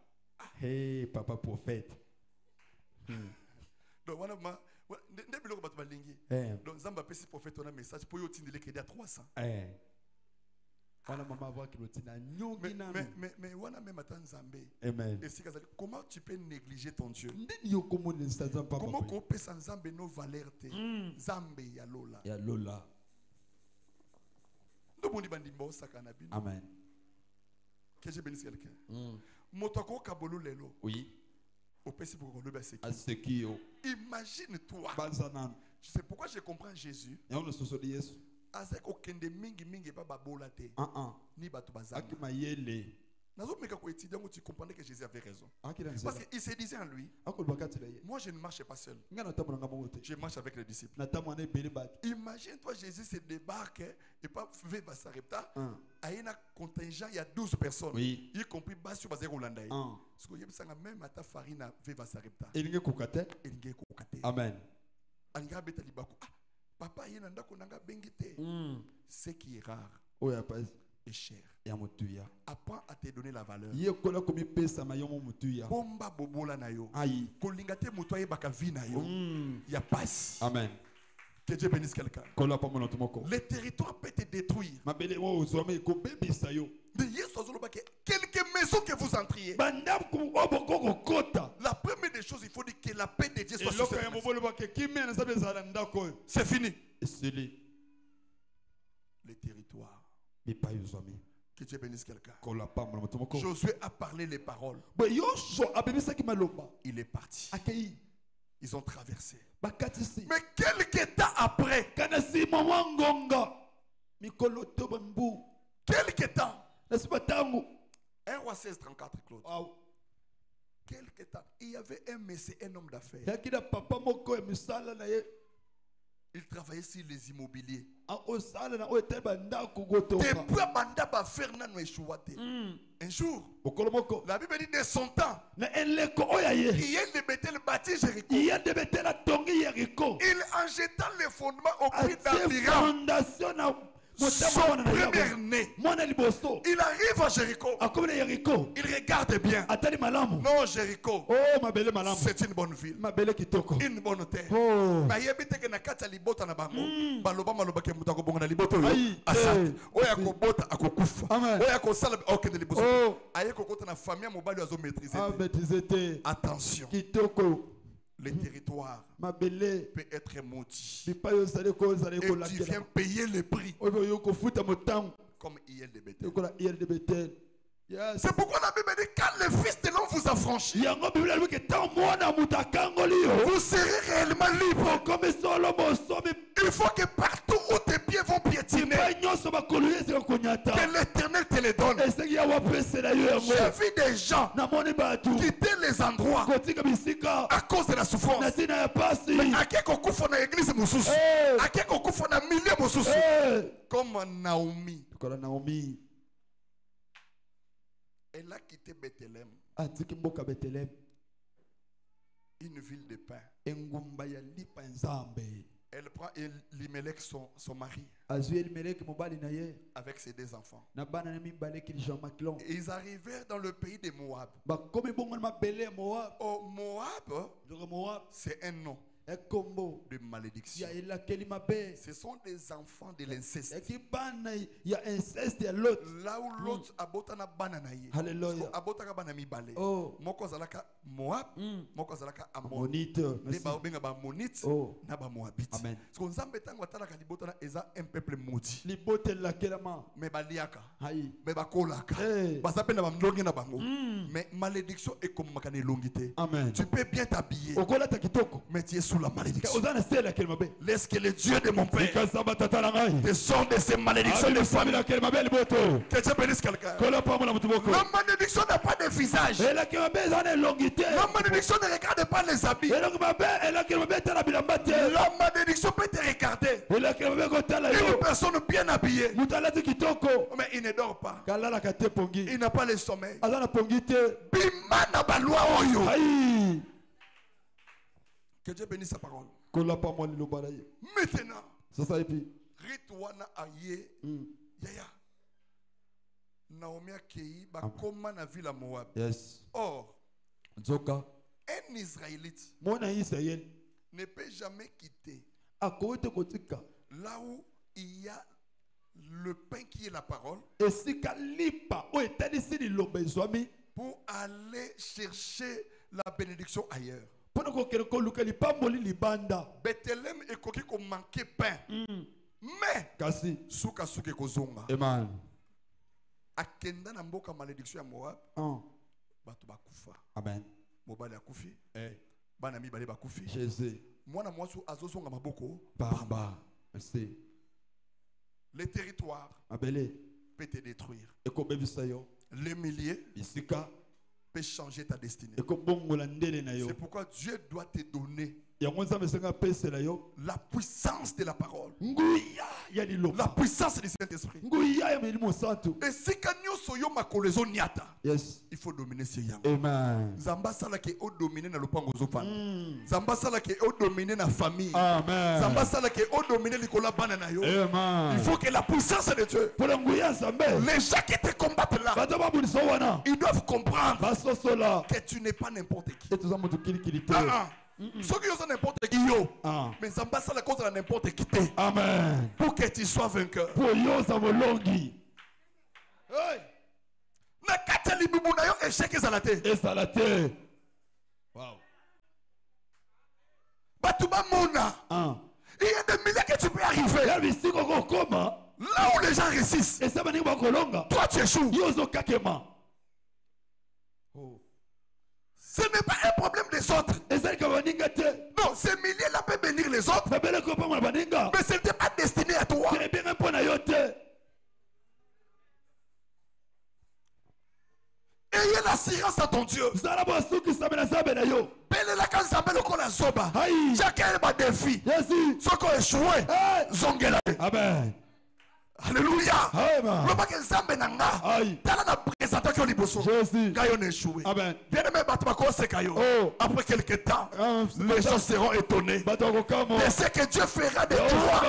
Hey papa prophète. Donc wana ma ndebilo ko bato balingi. Donc Zamba pesi prophète on a message pour yo tindele crédit à 300. Wana maman voit qu'il tina nyongi na. Mais wana même atan Nzambe. Amen. Et si comment tu peux négliger ton Dieu? Comment qu'on peut sans Nzambe nos valeurs te? Nzambe ya lola. Ya lola. Amen. Que Dieu bénisse quelqu'un. Motoko kabolo lelo. Oui. Imagine-toi. Je sais pourquoi je comprends Jésus. Azek okende mingi mingi ba babola te. Ni bato bazana. Tu comprenais que Jésus avait raison. Parce qu'il se disait en lui, moi je ne marche pas seul. Je marche avec les disciples. Imagine-toi, Jésus se débarque et pas va Sarepta. Il y a un contingent, il y a 12 personnes. Oui. Y compris Bassio Bazé Rolandai. Parce que même à ta farine va Sarepta. Amen. Papa, il y a un bengite. Ce qui est rare est cher. Apprends à te donner la valeur. Bomba bobola na yo. Kolingate mutoye baka vi na yo. Ya passe. Amen. Que Dieu bénisse quelqu'un. Le territoire peut te détruire. Quelques maisons que vous entriez. La première des choses, il faut dire que la paix de Dieu soit sur cette maison. C'est fini. Les territoires. Que Dieu bénisse quelqu'un. Josué a parlé les paroles. Il est parti. Ils ont traversé. Mais quelques temps après, quelques temps, 1 roi 16, 34, Claude. Quelques temps, il y avait un monsieur, un homme d'affaires. Il travaillait sur les immobiliers. Depuis Un jour, la Bible dit de son temps, il mettait le bâti Jéricho. Il en jetant les fondements au prix d'Abiram, son premier-né. Il arrive à Jéricho. Il regarde bien. Non, Jéricho, c'est une bonne ville, une bonne terre. Mais il y a des gens qui libota na bango. Baloba maloba ke mutako bonga na liboto yo. Asat. Oya ko bota akokufa. Oya ko sala okende liboto. Aye ko kota na famille mobali azo maîtriser. Attention. Le territoire peut être maudit. Et tu viens payer le prix. Comme hier de Bethel. C'est pourquoi la Bible dit quand le Fils de l'homme vous affranchit, vous serez réellement libre. Il faut que partout où tes pieds vont piétiner, que l'Éternel te les donne. J'ai vu des gens quitter les endroits à cause de la souffrance. Mais à quel coup faut na église mususu, à quel coup faut na milieu mususu, comme Naomi. Elle a quitté Bethléem, une ville de pain. Elle prend Elimelech, son mari, avec ses 2 enfants. Et ils arrivèrent dans le pays de Moab. Oh, Moab, c'est un nom de malédiction. Ce sont des enfants de l'inceste. Là où l'autre abotana bananaye. Abotaka banami balé. Moko zalaka Moab, moko zalaka Ammonite. Les baobenga ba Ammonite, na ba Moabite. Parce que Nzambe tango atalaka libotana eza un peuple maudit. Mais baliaka, mais bakolaka, basapena ba mlongi na bango. Mais malédiction est comme makane longité. Tu peux bien t'habiller, mais tu es sous la malédiction. Laisse que le Dieu de mon père te sorte de ces malédictions de famille. Que Dieu bénisse quelqu'un. La malédiction n'a pas de visage. La malédiction ne regarde pas les habits. La malédiction peut te regarder. Une personne bien habillée, mais il ne dort pas. Il n'a pas le sommeil. Bimana balwa oyo. Que Dieu bénisse sa parole. Maintenant, Ritwana aye yaya Naomi akei bakoma na ville à Moab. Or, un Israélite ne peut jamais quitter là où il y a le pain qui est la parole pour aller chercher la bénédiction ailleurs. Bethléem est coquille qu'on manquait pain. Mais souka souke kozonga. Akenda na mboka malédiction ya Moab. Bato bakufa. Amen. Mobali akufi. Bana mibale bakufi. Jésus. Mwana mwasu azozonga maboko. Bamba. Merci. Le territoire peut te détruire. Les milliers peut changer ta destinée. C'est pourquoi Dieu doit te donner la puissance de la parole, la puissance du Saint-Esprit. Et si il faut dominer ces yams. Zamba sala ke o dominer na lopango zofan. Zamba sala ke o dominer na famille. Zamba sala ke o dominer likola bana na yo. Il faut que la puissance de Dieu, les gens qui te combattent là, ils doivent comprendre que tu n'es pas n'importe qui. Ceux qui sont n'importe qui, mais ça passe la cause de n'importe qui. Amen. Pour que tu sois vainqueur. Pour yo ça va longi. Na katali bibu na yo échec ezalate. Ezalate. Wow. Batuba mona. Il y a des milliers que tu peux arriver. Là où les gens réussissent. Toi tu échoues. Ce n'est pas un problème des autres. Non, ces milliers-là peuvent bénir les autres. Mais ce n'était pas destiné à toi. Ayez la assurance à ton Dieu. Belelaka nzambe lokola zoba. Chacun a des défis. Soko échoué. Zongela. Amen. Alléluia. Lobaka nzambe nanga. Tala na présenter que liboso. Gayo n'échoué. Amen. Bien aimé Batmako Sekayo. Après quelques temps, les gens seront étonnés de ce que Dieu fera de toi.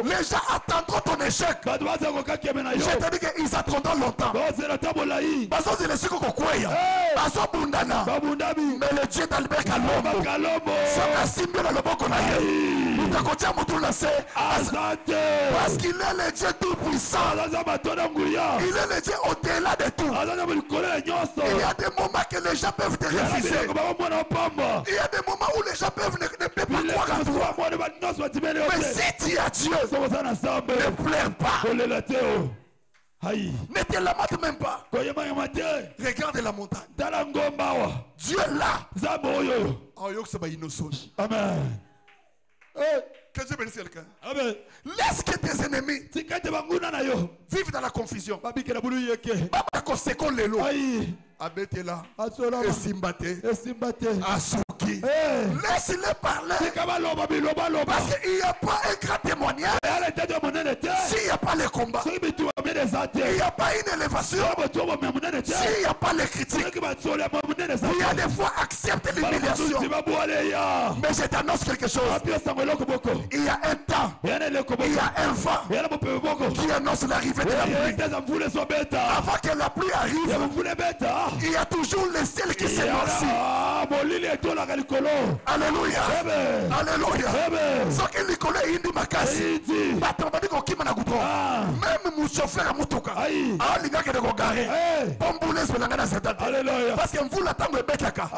Les gens attendront ton échec. Je te dis qu'ils attendront longtemps. Parce que les gens mais le Dieu d'Albert Kalombo, parce qu'il est le Dieu tout puissant. Il est le Dieu au-delà de tout. Il y a des moments que les gens peuvent te refuser. Il y a des moments où les gens peuvent ne pas croire à toi. Mais si tu as Dieu, ne pleure pas. Ne te lamente même pas. Regarde la montagne. Dieu est là. Amen. Que Dieu bénisse quelqu'un. Amen. Laisse que tes ennemis vivent dans la confusion. Abetela, Esimbate, Asuki. Laisse-les parler. Parce qu'il n'y a pas un grand témoignage. S'il n'y a pas le combat, il n'y a pas une élévation. S'il n'y a pas les critiques, il y a des fois accepte l'humiliation. Mais je t'annonce quelque chose. Il y a un temps, il y a un vent qui annonce l'arrivée de la pluie. Avant que la pluie arrive, il y a toujours le ciel qui se noircit. Alléluia. Alléluia. Ce que Nicolas indi makasi. Même mon chauffeur à Moutoka. Parce que vous l'attendez Betaka.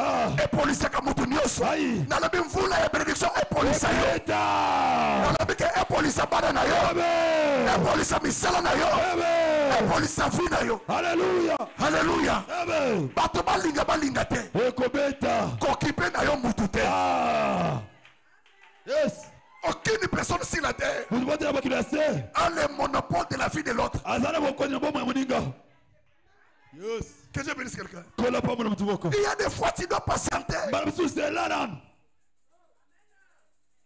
Et police à Moutunios. Dans la même foule, la bénédiction est police. Dans la bénédiction est police à Badanayo. Et police à Missalanayo. Et police à Finayo. Alléluia. Alléluia. Bato balinga balinga te. Kokipe na yo mutute. Yes. Aucune personne sur la terre a le monopole de la vie de l'autre. Yes. Que Dieu bénisse quelqu'un. Il y a des fois tu dois patienter.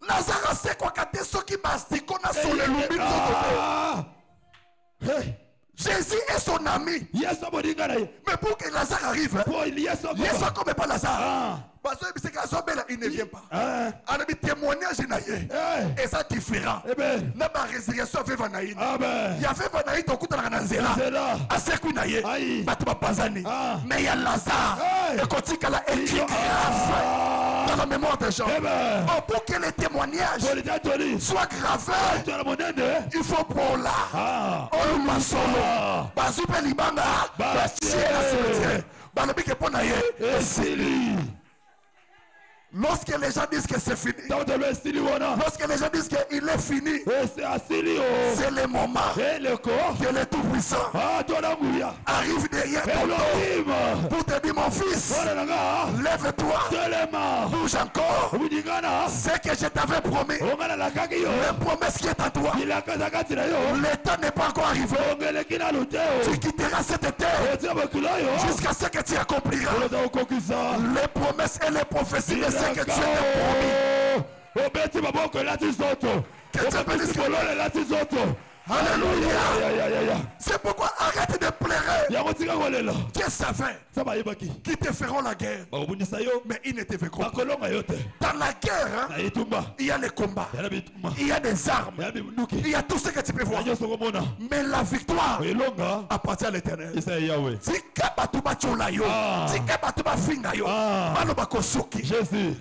Lazare sait quoi quand ceux qui masticent sur le lumine. Jésus est son ami. Mais pour que Lazare arrive, il est comme pas Lazare. Parce que il ne vient pas. On a mis témoignage et ça différent. N'a pas résurrection fait Vanaïn. Il y a fait Vanaïn au coup de la Nanzela. À ce coup naïe, Batma Pazani. Mais il y a Lazare. Et quand il a écrit grave dans la mémoire des gens. Pour que les témoignages soient gravés, il faut pour là. On nous solo. Bazupe Libanga. Batier. Balabike Ponaye. Et Sili. Lorsque les gens disent que c'est fini, lorsque les gens disent qu'il est fini, c'est le moment que le Tout-Puissant arrive derrière ton dos pour te dire mon fils, lève-toi, bouge encore, c'est que je t'avais promis, les promesses qui est à toi, le temps n'est pas encore arrivé, tu quitteras cette terre jusqu'à ce que tu accompliras les promesses et les prophéties de ce que tu as promis. Que Dieu bénisse quelqu'un. Alléluia. C'est pourquoi arrête de pleurer. Dieu savait qui te feront la guerre. Mais ils ne te verront pas. Dans la guerre, il y a les combats. Il y a des armes. Il y a tout ce que tu peux voir. Mais la victoire appartient à l'Éternel.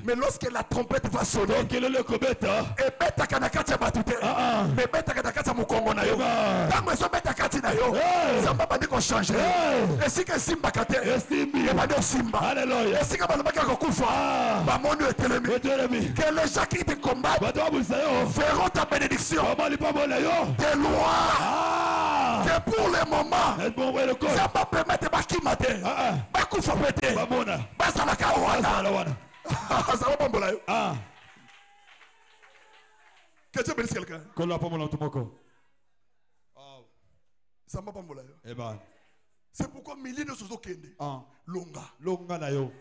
Mais lorsque la trompette va sonner, tango ezobeta kati na yo nzambe abandi kochange esika esimba kate ebandi osimba esika balobaki akokufa bamoni etelemi que les gens qui te combattent verront ta bénédiction tes lois que pour le moment nzambe permette bakima te bakufa pete bazalaka wana azala bambola yo. Que Dieu bénisse quelqu'un. Amen. C'est pourquoi milliers de choses au Kende. Longa. Longa na yo.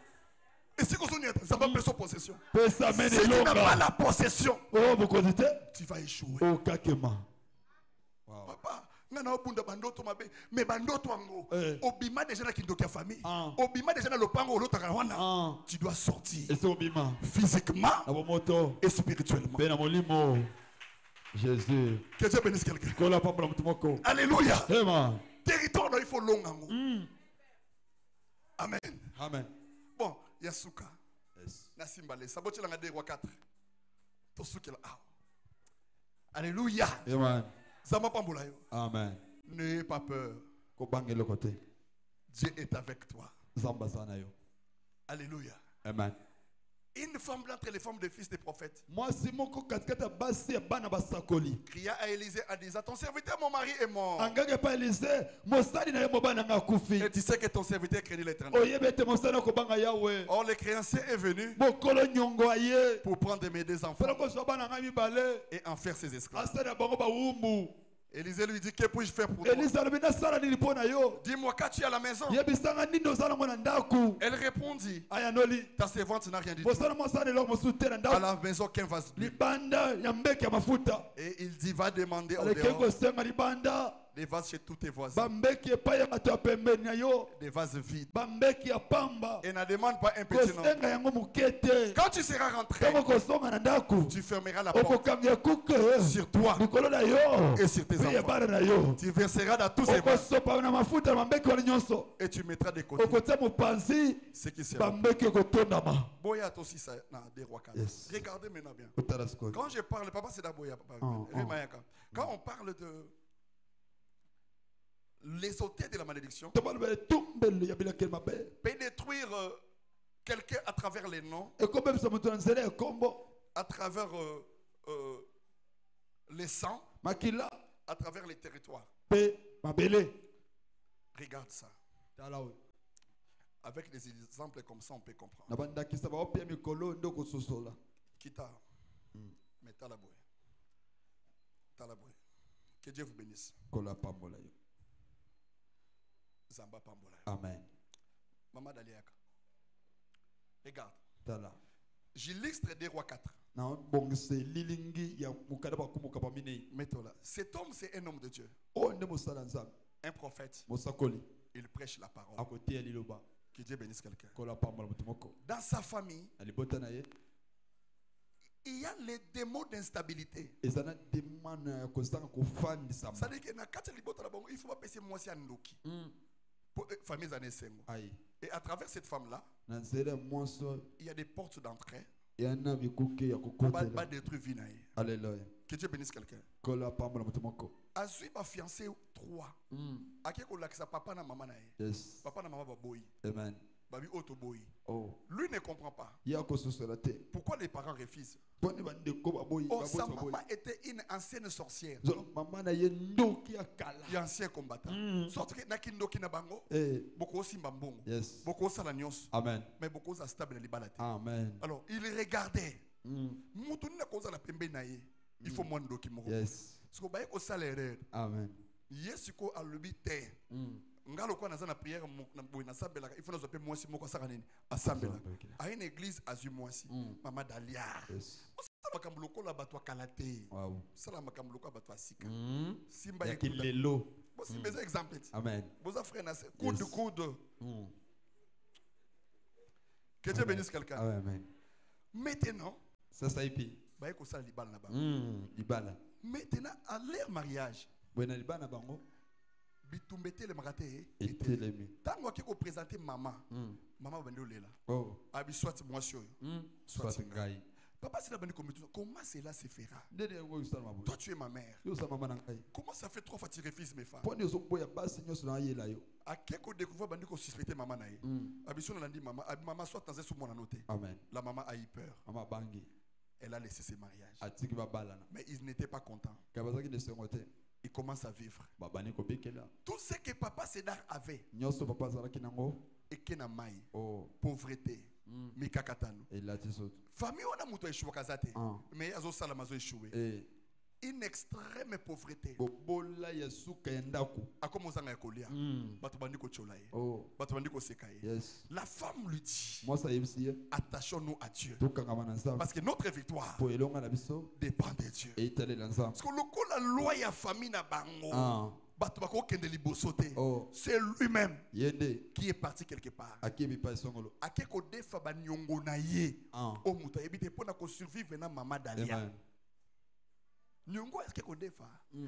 Et si vous avez ça va faire possession. Si tu n'as pas la possession, tu vas échouer. Oh, kakema. Papa, mais bandoto ango. Obima déjà na kindoki famille. Obima déjà na lopango l'autre wana. Tu dois sortir. Physiquement et spirituellement. Jésus. Que Dieu bénisse quelqu'un. Alléluia. Territoire, il faut long ango. Amen. Amen. Bon, Yasuka. Yes. Nasimbale. Saboche langa 2 roi 4. Tosuke la. Alléluia. Amen. Zama pambola yo. Amen. N'ayez pas peur. Kobange le côté. Dieu est avec toi. Zamba sana yo. Alléluia. Amen. Une femme entre les femmes des fils des prophètes. Moi, si mon katkata basi bana basakoli. Cria à Élisée en disant ton serviteur mon mari est mort. Angage pa Élisée, mosali na yo bana nga kufi. Et tu sais que ton serviteur craignait l'Éternel. Oyebete mosala ko banga Yahweh. Or le créancier est venu Mokolo nyongo aye pour prendre des enfants et en faire ses esclaves. Asana bango ba wumbu. Élisée lui dit que puis-je faire pour toi? Dis-moi quand tu es à la maison. Elle répondit, ta servante n'a rien dit. À la maison qu'un vase d'huile. Et il dit, va demander au dehors des vases chez tous tes voisins. Des vases vides. Et ne demande pas un petit nom. Quand tu seras rentré, tu fermeras la porte sur toi et sur tes enfants. Tu verseras dans tous ces vases et tu mettras de côté ce qui sera. Boya aussi ça des rois. Regardez maintenant bien. Quand je parle, papa c'est d'Aboya. Quand on parle de les auteurs de la malédiction peut détruire quelqu'un à travers les noms, à travers les sangs, à travers les territoires. Regarde ça. Avec des exemples comme ça, on peut comprendre. Kita, mais Talaboué. Que Dieu vous bénisse. Zamba Pambola. Amen. Maman Daliaka. Regarde. J'illustre des rois 4. Mettons là. Cet homme, c'est un homme de Dieu. Un prophète. Il prêche la parole. Que Dieu bénisse quelqu'un. Dans sa famille, il y a les démons d'instabilité. C'est-à-dire que il faut pas passer moi aussi à Ndoki. Famille Zanesengo. Et à travers cette femme-là, il y a des portes d'entrée. Pas détruire Vinaï. Alléluia. Que Dieu bénisse quelqu'un. Azui ma fiancé 3. Akeko laksa papa na maman nae. Yes. Papa na maman ba boy. Amen. Babi auto boy. Oh. Lui ne comprend pas. Pourquoi les parents refusent? Oh, sa maman était une ancienne sorcière. Et ancien combattant. Sauf que nakindo kina bango. Beaucoup simba mbongo. Yes. Beaucoup sala nyos. Amen. Mais beaucoup sa stable na libalate. Amen. Alors, il regardait. Mutu na koza la pembe na ye. Il faut moins ndoki moko. Yes. Parce que baye ko salaire. Amen. Yesuko alubi te. Ngalo kwa naza na prière na boy na sambela il faut nazope mwasi moko saka nini asambela a une église azu mwasi mama Dalia makambo lokola bato akalate sala makambo lokola bato asika simba yakilelo bosi beza exemple. Amen. Boza frère na coude que Dieu bénisse quelqu'un. Amen. Maintenant ça ipi baye ko sala libala na ba libala maintenant à leur mariage bona libana bango bitumbete le marate etelemi tango ki ko présenter maman maman bande olela abi soit moi sur soit ngai papa c'est la bande comment cela se fera? Toi tu es ma mère, comment ça fait 3 fois tu refuses mes femmes? À quel ko découvrir bande ko suspecter maman nae abi son lundi maman maman soit dans sous mon anoté. Amen. La maman a eu peur, maman bangi, elle a laissé ses mariages mais ils n'étaient pas contents. Il commence à vivre tout ce que papa Sédar avait et qui n'a maï pauvreté mikakatano famille on a muto échoué kazate mais azo salama zo échoué une extrême pauvreté. bobola ya suka ya ndako. Akomozanga ya kolia. Bato bandi ko chola ye. Oh. Bato bandi ko seka ye. Yes. La femme lui dit, Moi ça yebisi. attachons-nous à Dieu. Tokanga manasa. Parce que notre victoire Po elonga na biso. dépend de Dieu. Et itale lanza. Parce que le coup la loi ya famille na bango. Ah. Bato bako kende liboso te. Oh. C'est lui-même Yende. qui est parti quelque part. Akemi pa songolo. Akeko defa ba nyongo na ye. Ah. O muta yebite pona ko survivre na mama Dalia. Amen. Nyongo est-ce que defa?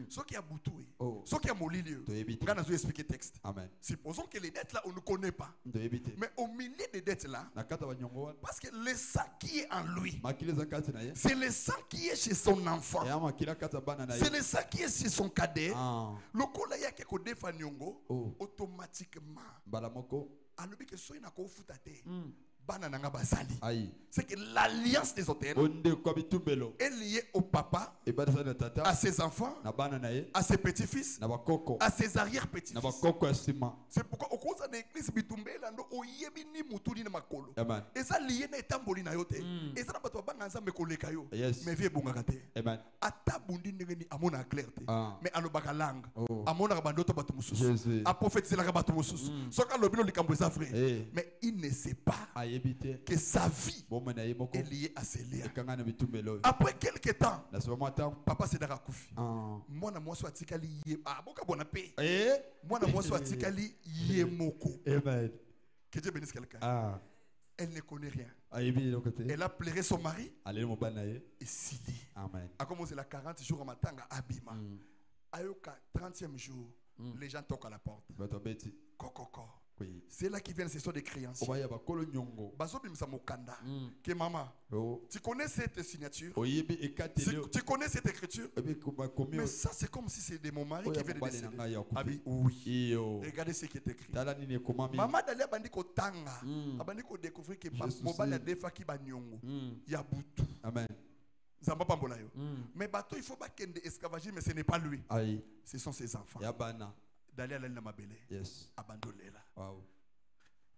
Ce qui a boutou. Oh. Ce qui a molili. Toyebite. Ngana zo expliquer texte. Amen. Supposons que les dettes là on ne connaît pas. Toyebite. Mais au milieu des dettes là, Nakata ba nyongo wana. parce que le sang qui est en lui, Makile zakati na ye. c'est le sang qui est chez son enfant. Ya makila kata bana na ye. C'est le sang qui est chez son cadet. Ah. Le kola ya ke ko defa nyongo Oh. automatiquement. Bala moko. Alobi ke so ina ko futa te. Bana nanga bazali. Aïe. C'est que l'alliance des hôtels Onde kwa bitumbelo. est liée au papa, E bada na tata. à ses enfants, Na bana na ye. à ses petits-fils, Na bakoko. à ses Na arrière-petits-fils. bakoko ya sima. C'est pourquoi au cours de l'église bitumbela ndo oyebi ni mutuni na makolo. Amen. Eza lié na etamboli na yo te. Eza na bato banga nzambe koleka yo. Yes. Mais vie bongaka te. Amen. Ata bundi ndenge ni amona clair te. Ah. Mais alobaka langue. Oh. Amona bandoto bato mususu. Jésus. A prophétiser la bato mususu. Soka lobino likambo eza vrai. Eh. Mais il ne sait pas Ayebite. que sa vie Bomba na ye moko. est liée à ses liens. Ekanga na bitumbelo. Après quelques temps, Na somo ata. papa Sedara Koufi. Ah. Mwana mwasi atikali ye. Ah, boka bona pe. Eh. Mwana mwasi atikali ye moko. Amen. Que Dieu bénisse quelqu'un. Ah. Elle ne connaît rien. Ayebi le côté. Elle a pleuré son mari Allez mo bana ye. et Sidi. Amen. A commencé la 40 jours à Matanga, Abima. Ayoka, 30e jour, les gens toquent à la porte. Bato beti. Kokoko. Oui. C'est là qu'ils viennent, ce sont des créanciers. Obaya bakolo nyongo. Bazo bimsa mokanda. Que maman, Oh. tu connais cette signature? Oyebi ekatele. Tu connais cette écriture? Ebi kuma komi. Mais ça, c'est comme si c'est de mon mari qui Oya vient de mobali décéder. na ngai ya Abi, kufi. oui. Iyo. Regardez ce qui est écrit. Tala nini komami. Maman Dalia bandi ko tanga. Abandi ko découvrir que Jesus mobali a name. defa ki ba nyongo. Ya butu. Amen. Zamba pambola yo. Mais bateau, il faut pas qu'il y ait des esclavagistes, mais ce n'est pas lui. Aïe. Ce sont ses enfants. Ya bana. Dalia l'a mabele. Yes. Abandonné là. Wow.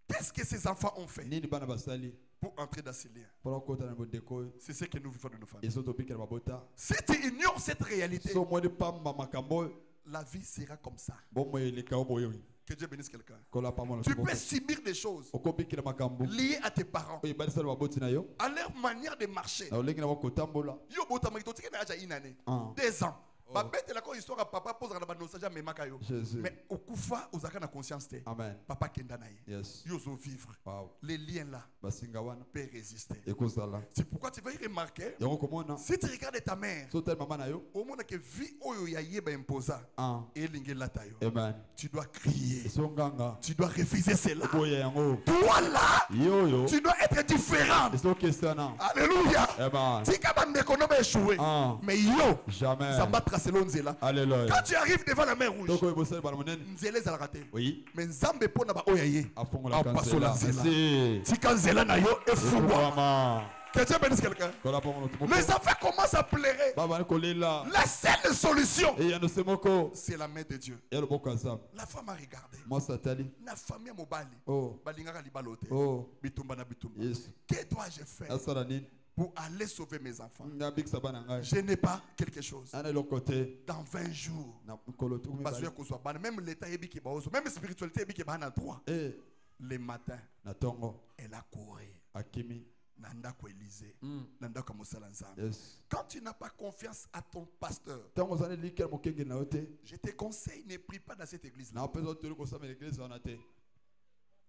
Qu'est-ce que ces enfants ont fait Nini bana basali. pour entrer dans ces liens? Pour kota na bondeko. C'est ce que nous vivons de nos familles. Ezo topika mabota. Si tu ignores cette réalité, So mo de pamba makambo. la vie sera comme ça. Bon mo eleka oboyo. Que Dieu bénisse quelqu'un. Kola pamba na Tu peux subir des choses okopikila makambo. liées à tes parents, Oye bali sala maboti na yo. à leur manière de marcher. Na olengi na bakotambola. Yo botama kitotike na aja inane. Ah. 2 ans. Babete la ko histoire à papa pose na banosaja memaka yo. Jésus. Mais okufa ozaka na conscience te. Amen. Papa kenda na ye. Yes. Yo zo vivre. Wow. Les liens là Basinga wana. peuvent résister. Ekozala. C'est pourquoi tu vas y remarquer. Yango komona. Si tu regardes ta mère, So tel mama na yo. au moment que vie oyo ya yeba imposa Ah. et lingela tayo, Amen. tu dois crier. So nganga. Tu dois refuser cela. Boye yango. Toi là, Yo yo. tu dois être différent. So kesana. Alléluia. Amen. Tika bandeko no ba échouer. Ah. Mais yo, Jamais. ça va tracer l'onzela. Alléluia. Quand tu arrives devant la mer rouge, Toko ebosali bana monene. nzela ezala raté. Oui. Mais nzambe pona ba oyaye. Afongola Apasola kansela. nzela. Si. Tika nzela na yo efungwa. Mama. Que Dieu bénisse quelqu'un. Kola pamba na Les enfants commencent à pleurer. Baba ni kolela. La seule solution, Et yano semoko. c'est la main de Dieu. Yalo boko azam. La femme a regardé. Moi satali. La famille à Mobali. Oh. Balingara libalote. Oh. Bitumba na bitumba. Yes. Que dois-je faire Asala nini. pour aller sauver mes enfants? Na big sabana ngai. Je n'ai pas quelque chose. Ana lo côté. Dans 20 jours, Na kolo tu parce que kozwa bana, même l'état yebi ki baozo, même spiritualité yebi ki bana droit. Eh. Le matin, Na tongo. elle a couru. Akimi. Nandako Élysée. Nandako Moussala Nzambe. Yes. Quand tu n'as pas confiance à ton pasteur, Tango zane likel mokenge na yote. je te conseille, ne prie pas dans cette église-là. Na peso tulu ko sama l'église wana te.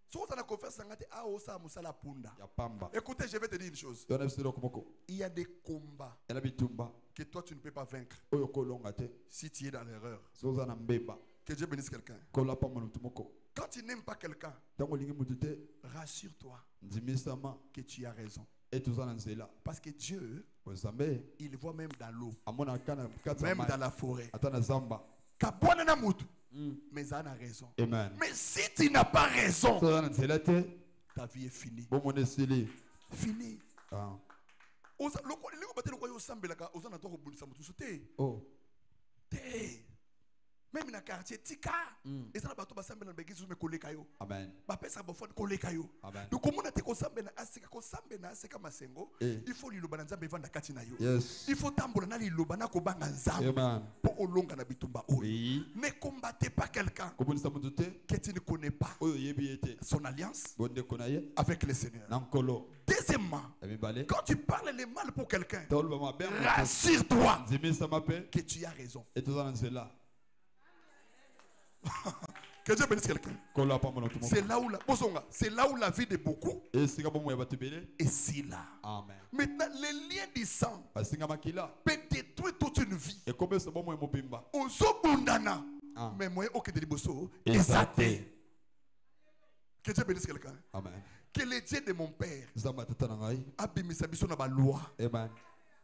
Si tu as confiance en Ngate, ah, osa Moussala Punda. Ya pamba. Écoutez, je vais te dire une chose. Yona bisiro komoko. Il y a des combats Ela bitumba. que toi tu ne peux pas vaincre Oyo kolonga te. si tu es dans l'erreur. Soza na mbeba. Que Dieu bénisse quelqu'un. Kola pamba na tumoko. Quand tu n'aimes pas quelqu'un, Tango lingi mutu te. rassure-toi Nzimisama. que tu as raison. Et tuzana nzela. Parce que Dieu, Ozambe. il voit même dans l'eau, Amona kana katsa même mai. dans la forêt. Atana zamba. Kabwana na mutu. Mais ça a raison. Amen. Mais si tu n'as pas raison, Soza na nzela te. ta vie est finie. Bomone sili. Fini. Ah. Oza loko leko batelo kwa yo sambelaka oza na to ko bundisa mutu te. Oh. Te. Même dans le quartier, tika. Et ça, bateau basambe na begizu me koleka yo. Amen. Ba pesa ba fond koleka yo. Amen. Donc comment on a te kosambe na asika masengo, il faut liloba na nzambe vanda kati na yo. Yes. Il faut tambola na liloba na kobanga nzambe. Amen. Pour olonga na bitumba oyo. Oui. Ne combattez pas quelqu'un que tu ne connais pas son alliance avec le Seigneur. Deuxièmement, quand tu parles le mal pour quelqu'un, rassure-toi que tu as raison. Que Dieu bénisse quelqu'un. C'est là où la vie de beaucoup est si là. Amen. Maintenant, le lien du sang peut détruire toute une vie. Ozobundana. Mais moi, ok, de liboso. Exacté. Que Dieu bénisse quelqu'un. Amen. Que le Dieu de mon père abimisa biso na ba loi. Amen.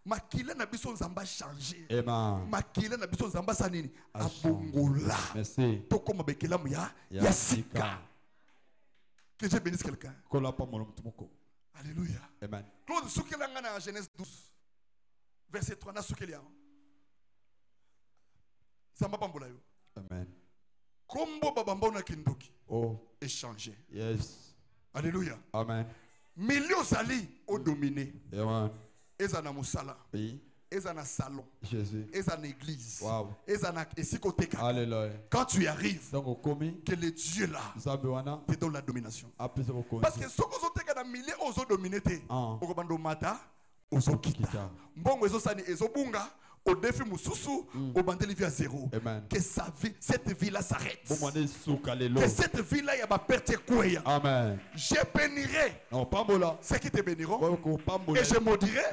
Makila na biso nzamba changer. Amen. Makila na biso nzamba sanini abongola. Merci. To koma bekela mu ya sika. Que Dieu bénisse quelqu'un. Alléluia. Amen. Claude soukelanga na Genèse 12 verset 3 na soukelia. Nzamba pambola yo. Amen. Kombo babamba na kindoki. Oh, échanger. yes. Alléluia. Amen. Millions zali au dominé. Amen. Ezana musala. Oui. Ezana salon. Jésus. Ezana église. Wow. Ezana esikoteka. Alléluia. Quand tu y arrives, Donc, que le Dieu là te donne la domination. Parce que ce que vous avez dans milliers aux dominés, au mata, aux kita. Bon, aux sani, aux bunga. Au défi Moussousou, au bandeli via zéro. Amen. Que sa vie, cette vie-là s'arrête. Que cette vie-là, il y a ma perte quoi. Amen. Je bénirai ceux qui te béniront. Et je maudirai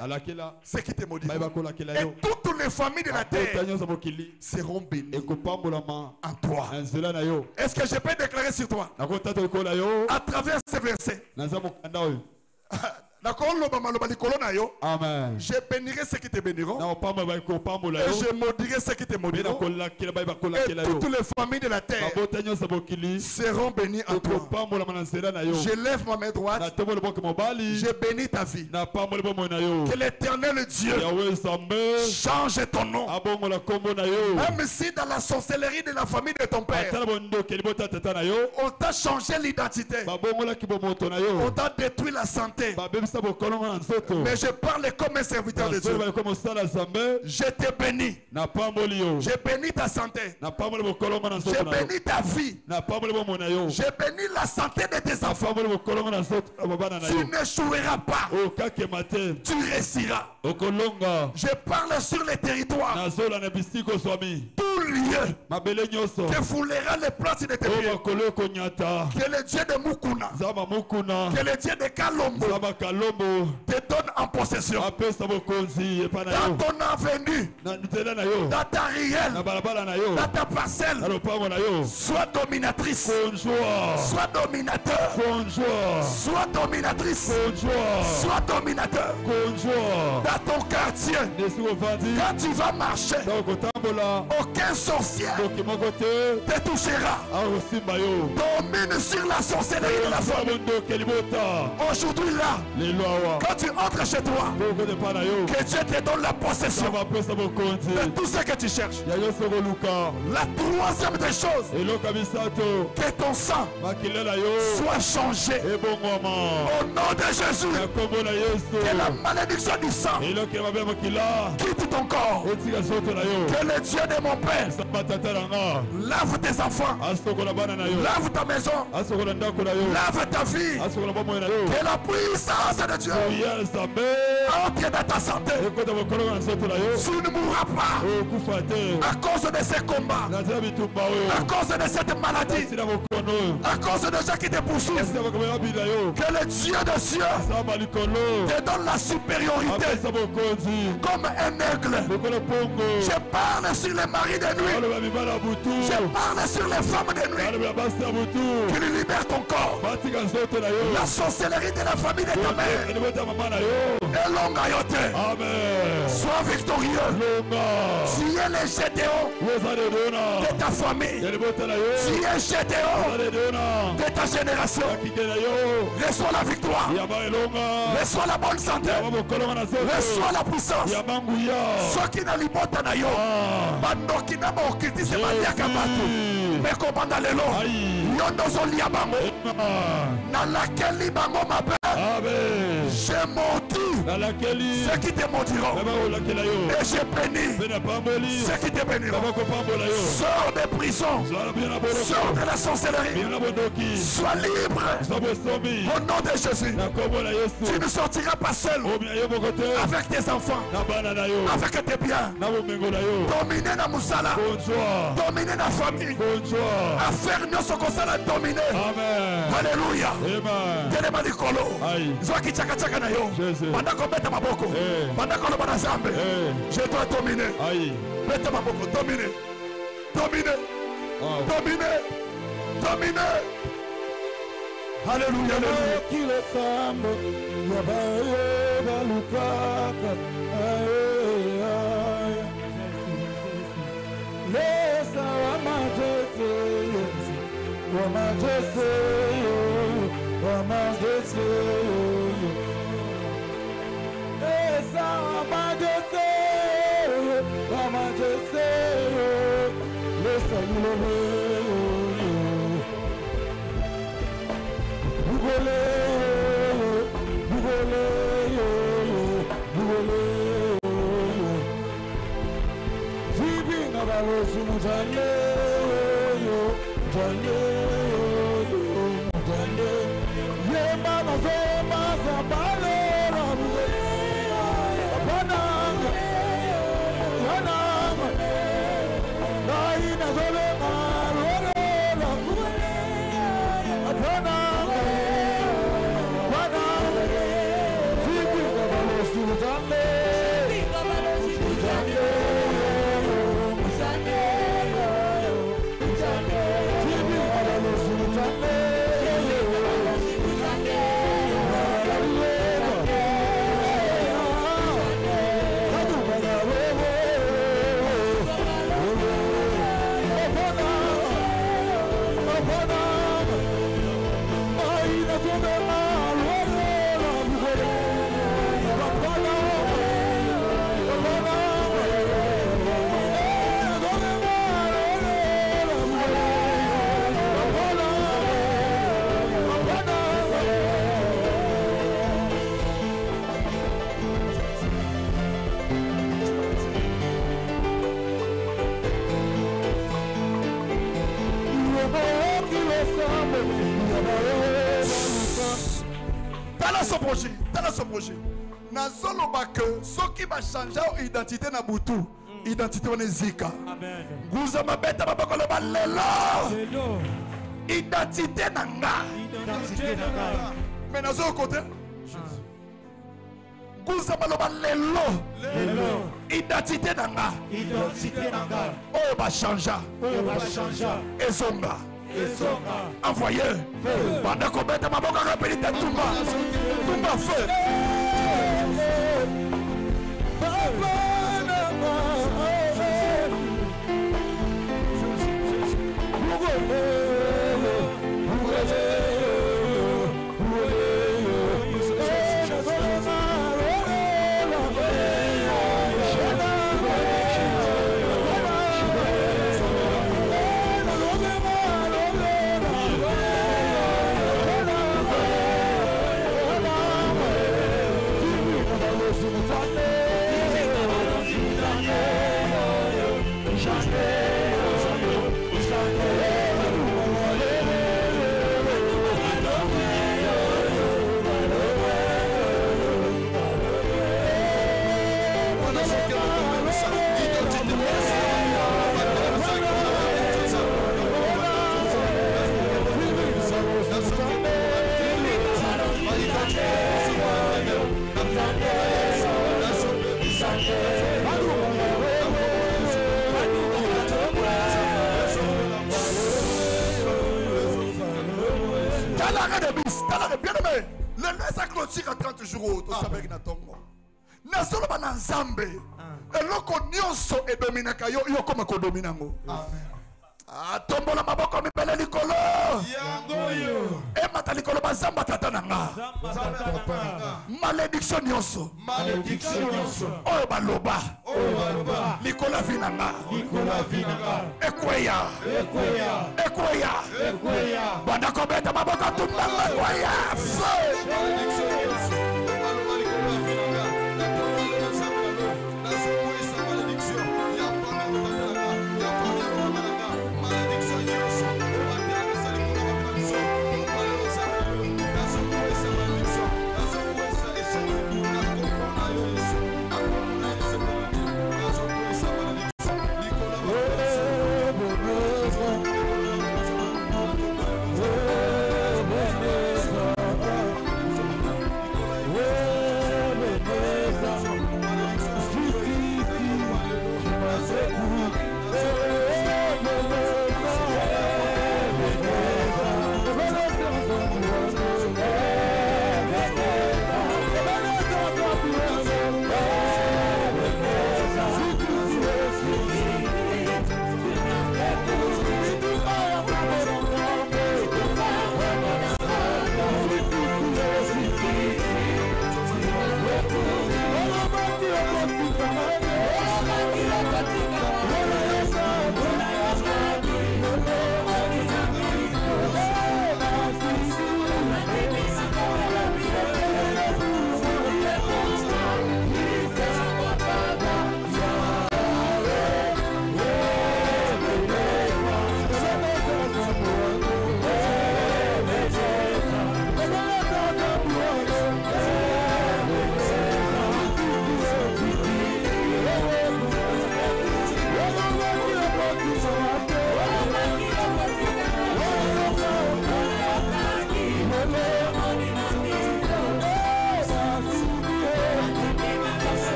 ceux qui te maudiront. Et toutes les familles de la terre seront bénies en toi. Est-ce que je peux déclarer sur toi à travers ce verset? Amen. Je bénirai ceux qui te béniront. Et je maudirai ceux qui te maudiront. Et toutes les familles de la terre seront bénies en toi. Je lève ma main droite. Je bénis ta vie. Que l'Éternel Dieu change ton nom. Même si dans la sorcellerie de la famille de ton père, on t'a changé l'identité, on t'a détruit la santé. Mais je parle comme un serviteur de Dieu. Je te bénis. Je bénis ta santé. Je bénis ta vie. Je bénis la santé de tes enfants. Tu n'échoueras pas. Tu réussiras. Je parle sur les territoires. Tout lieu que foulera les places de tes pieds. Que le Dieu de Mukuna, que le Dieu de Kalombo te donne en possession. Dans ton avenue, dans ta rielle, dans ta parcelle, sois dominatrice, sois dominateur, sois dominatrice, sois dominateur. Dans ton quartier, quand tu vas marcher, aucun sorcier te touchera. Domine sur la sorcellerie de la femme. Aujourd'hui là, quand tu entres chez toi, que Dieu te donne la possession de tout ce que tu cherches. La troisième des choses, que ton sang soit changé au nom de Jésus. Que la malédiction du sang quitte ton corps. Que le Dieu de mon père lave tes enfants, lave ta maison, lave ta vie. Que la puissance de Dieu entre dans ta santé. Tu ne mourras pas à cause de ces combats, à cause de cette maladie, à cause de gens qui te poursuivent. Que le Dieu de cieux te donne la supériorité comme un aigle. Je parle sur les maris de nuit. Je parle sur les femmes de nuit. Tu libères ton corps. La sorcellerie de la famille de ta mère elonga yo te. Amen. Sois victorieux. Tu es le Gédéon de ta famille. Tu es Gédéon de ta génération. Reçois la victoire. Reçois la bonne santé. Reçois la puissance. Ceux qui n'ont pas na yo. Bando qui n'a pas occulté se maniaka batu. Mais comment dans les lots. Yo nozo lia bango. Na laquelle bango m'appelle. J'ai menti. Ceux qui te mentiront. Et j'ai béni ceux qui te béniront. Sors des prisons. Sors de la sorcellerie. Sois libre. Au nom de Jésus. Tu ne sortiras pas seul. Avec tes enfants. Avec tes biens. Dominer la moussala. Dominer la famille. Affaire nyonso kosala dominer. Alléluia. Telema likolo. Zoki chaka chaka na yo. Pendant qu'on mette ma boko. Pendant qu'on le bat ensemble. Je dois dominer. Mette ma boko. Dominer. Dominer. Dominer. Dominer. Alléluia. Dans ce projet, nazoloba que ceux qui va changer identité na butu, identité on zika. Guza mabeta babako le balelo. Identité nanga. Mais nazo côté. Guza maloba lelo. Identité nanga. Oh ba changer. Ezonga. Envoyé pendant qu'on mette ma boca rapide Tumba feu. Bien aimé, Le laisse à clôture à 30 jours. Tout ça avec Natongo. Nasolo bana nzambe. Eloko nyonso edominaka yo yo koma kodominango. Amen. Tombola maboko mibele likolo. Yangoyo. Emata likolo bazamba tatananga. Malédiction nyonso. Malédiction nyonso. Oyo baloba. Oyo baloba. Likola vinanga. Likola vinanga. Ekweya. Ekweya. Ekweya. Ekweya. Banda kobeta maboko tumbanga ekweya. Malédiction nyonso. Aloba likola vinanga.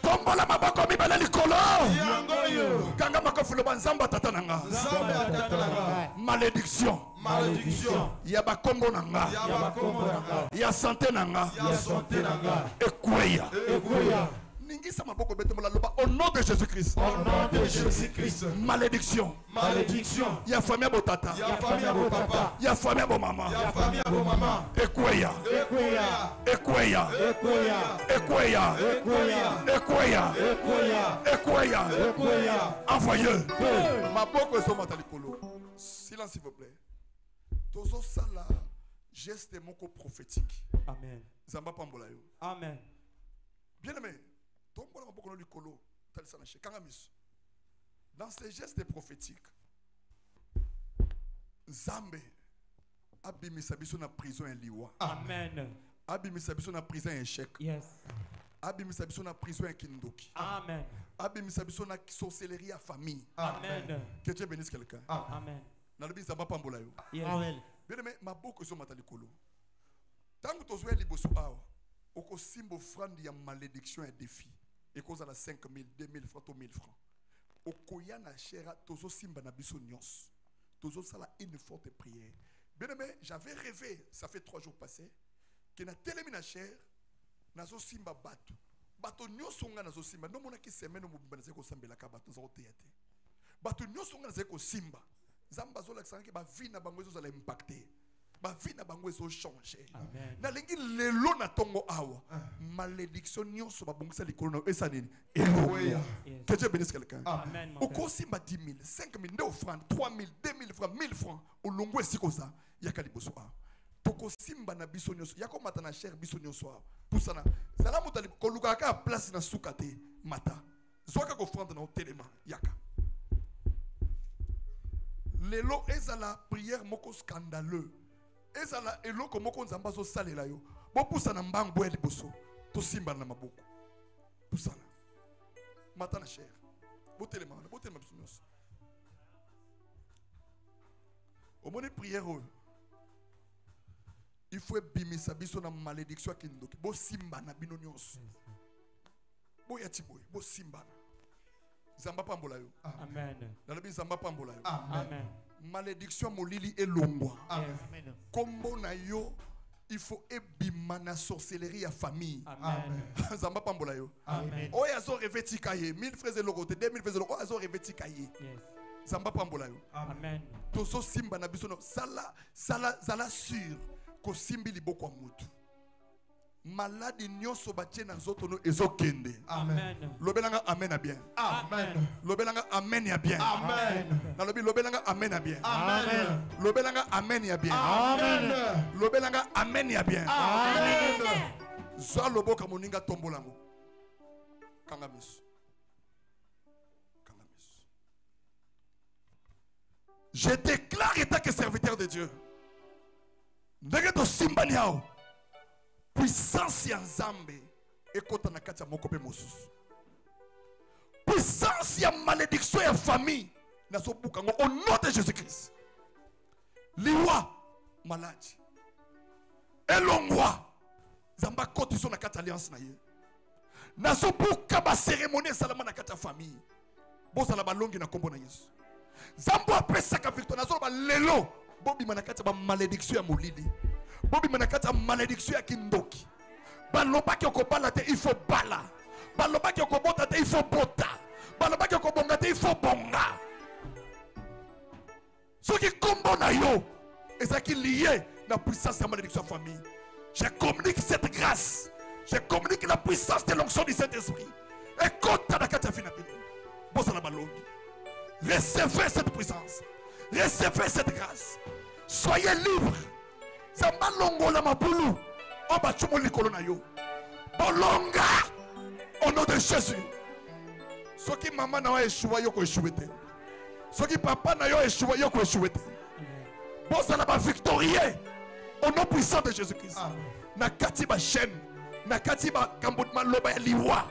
Tombola maboko mibale likolo. Kanga makofulo banzamba tatananga. Malédiction. Malédiction. Yaba kombo nanga. Yaba kombo nanga. Ya santé nanga. Ya santé nanga. Ekweya. Ekweya. Au nom de Jésus-Christ. Au nom de Jésus-Christ. Malédiction. Malédiction. Ya famille bo tata. Ya famille bo papa. Ya famille bo maman. Ya famille bo maman. Ekweya. Ekweya. Ekweya. Ekweya. Ekweya. Ekweya. Ekweya. Ekweya. Ekweya. Envoyez. Maboko so matalikolo. Silence s'il vous plaît. Tozo sala geste moko prophétique. Amen. Zamba pambola yo. Amen. Bien aimé. Dans ces gestes prophétiques, Zambé abimisa biso na prison en liwa. Amen. Abimisa biso na prison en échec. Yes. Abimisa biso na prison en kindoki. Amen. Abimisa biso na sorcellerie à famille. Amen. Que Dieu bénisse quelqu'un. Amen. Na lobi zamba pambola yo. Amen. Bien aimé, ma boko so matalikolo. Tango tozwe liboso awa, oko simbo frande ya malédiction et défi. Et cause à la 5 000, 2 000 francs, 3 000 francs. Au koya na chera, tozo simba na biso nyos. Tozo sala une forte prière. Bien aimé, j'avais rêvé, ça fait 3 jours passés, que na telemi na cher, nazo simba batu. Batu nyos onga nazo simba. Non mona ki semaine mo bimba nazeko sambela ka batu nazo teyate. Batu nyos onga nazeko simba. Zamba zo la ki ba vie na bango zo la impacter. Ma vie n'a pas changé. Na lengi lelo na tongo awa. Malédiction nyonso ba bongisa likolo na esanini. Eloya. Que Dieu bénisse quelqu'un. Amen. Oko simba 10 000, 5 000, 2 francs, 3 000, 2 000 francs, 1000 francs. Olongo esikoza. Yakali boso a. Toko simba na biso nyonso. Yako mata na cher biso nyonso a. Pusana. Zala mutali koluka ka place na sukate mata. Zoka ko frante na hotelema. Yaka. Lelo ezala prière moko scandaleux. Ezala eloko moko nzamba zo salela yo. Bo pusana mbangbo eli boso. To simba na maboko. Pusana. Mata na cher. Bo telema biso nyonso. Au moni prière oyo. Il faut bimisa biso na malédiction kindoki. Bo simba na bino nyonso. Bo yati boy, bo simba na. Zamba pambola yo. Amen. Nalobi zamba pambola yo. Amen. Malédiction molili elongwa. Amen. Kombo na yo, il faut ebima na sorcellerie à famille. Amen. Zamba pambola yo. Amen. Oya zo reveti kaye, 1000 frères lokote, 2000 frères lokote, oya zo reveti kaye. Yes. Zamba pambola yo. Amen. Tozo simba na biso no sala sur ko simbi liboko mutu. Maladi nyonso batie na nzoto no ezokende. Amen. Lobelanga amen a bien. Amen. Lobelanga amen ya bien. Amen. Na lobi lobelanga amen ya bien. Amen. Lobelanga amen ya bien. Amen. Lobelanga amen ya bien. Amen. Zwa loboka moninga tombolango. Kanga miso. Kanga miso. Je déclare état que serviteur de Dieu. Ndenge to simbani hao. Puissance ya Nzambe ekota na kati ya moko pe mosusu. Puissance ya malédiction ya famille na so bukango au nom de Jésus-Christ. Liwa maladi. Elongwa Zamba koti so na kati alliance na ye. Na so buka ba cérémonie salama na kati ya famille. Bozala balongi na kombo na Yesu. Zambo apesa ka victoire na so ba lelo bobi manakati ba malédiction ya molili. Bobi manakati malédiction ya kindoki. Balobaki okobala te il faut bala. Balobaki okobota te il faut bota. Balobaki okobonga te il faut bonga. Ce qui combo na yo et ça qui lié la puissance de la malédiction de la famille. Je communique cette grâce. Je communique la puissance de l'onction du Saint-Esprit. Et quand tu as la catafina, recevez cette puissance. Recevez cette grâce. Soyez libres. Zamba longo la mapulu. Oba chumo likolo na yo. Bolonga. Au nom de Jésus. Ce qui maman na wa échoué yo ko échoué te. Ce qui papa na yo échoué yo ko échoué te. Bon ça na ba victorieux. Au nom puissant de Jésus-Christ. Na katiba chaîne. Na katiba kambutma loba ya liwa.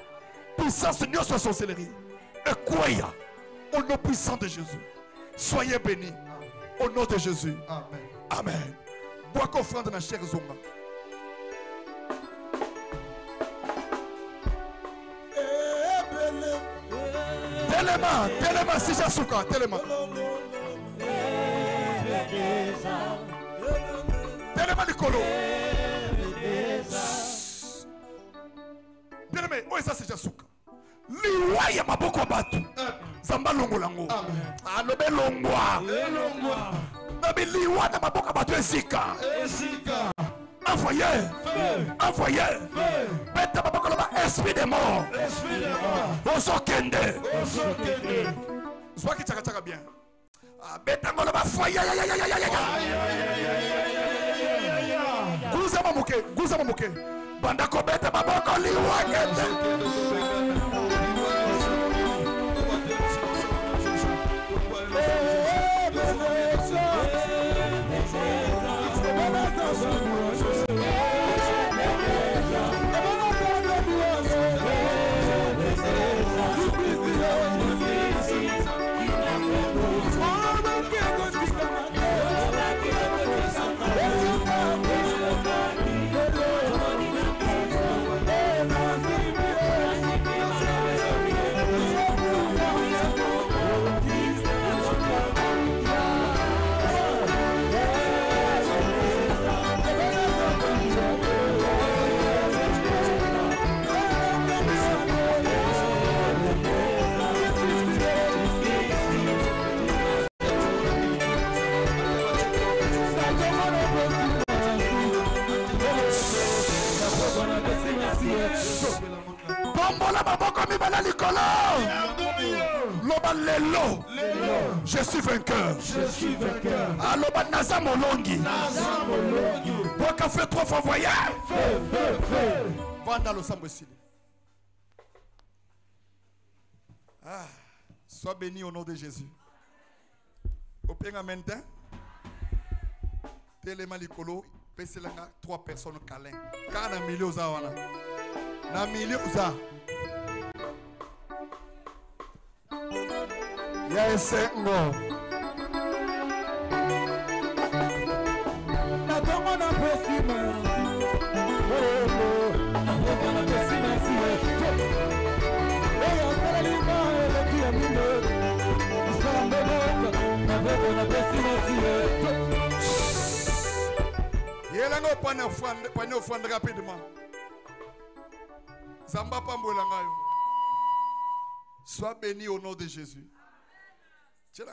Puissance nyonso sorcellerie. Et quoi au nom puissant de Jésus. Soyez bénis. Au nom de Jésus. Amen. Amen. Bois qu'offrande na chère zonga. Telema, si j'asuka, telema. Telema Nicolo. Telema, où est ça si j'asuka? Liwa ya maboko batu. Zamba longo lango. Alobe longwa. Nabi liwa na maboko batu esika. Esika. Envoyez. Envoyez. Bête maboko loba esprit de mort. Esprit de mort. Osokende. Osokende. Soit qui tchaka bien. Bête ngoloba foye. Guza mamuke. Banda ko bête maboko liwa kende. Je suis vainqueur. Je suis vainqueur. Aloba Naza Molongi. Naza Molongi. Boka fait 3 fois voyage. Feu. Vanda lo sambosili. Ah, sois béni au nom de Jésus. Openga maintenant. Telema likolo. Peselanga 3 personnes câlin. Kana milieu za wana. Na milieu za. Yes, ngo. Na tongo na pesima. Na tongo na pesima si. Oya sala lima ele kia Prenez offrande rapidement. Zamba pambola ngayo. Sois béni au nom de Jésus. Il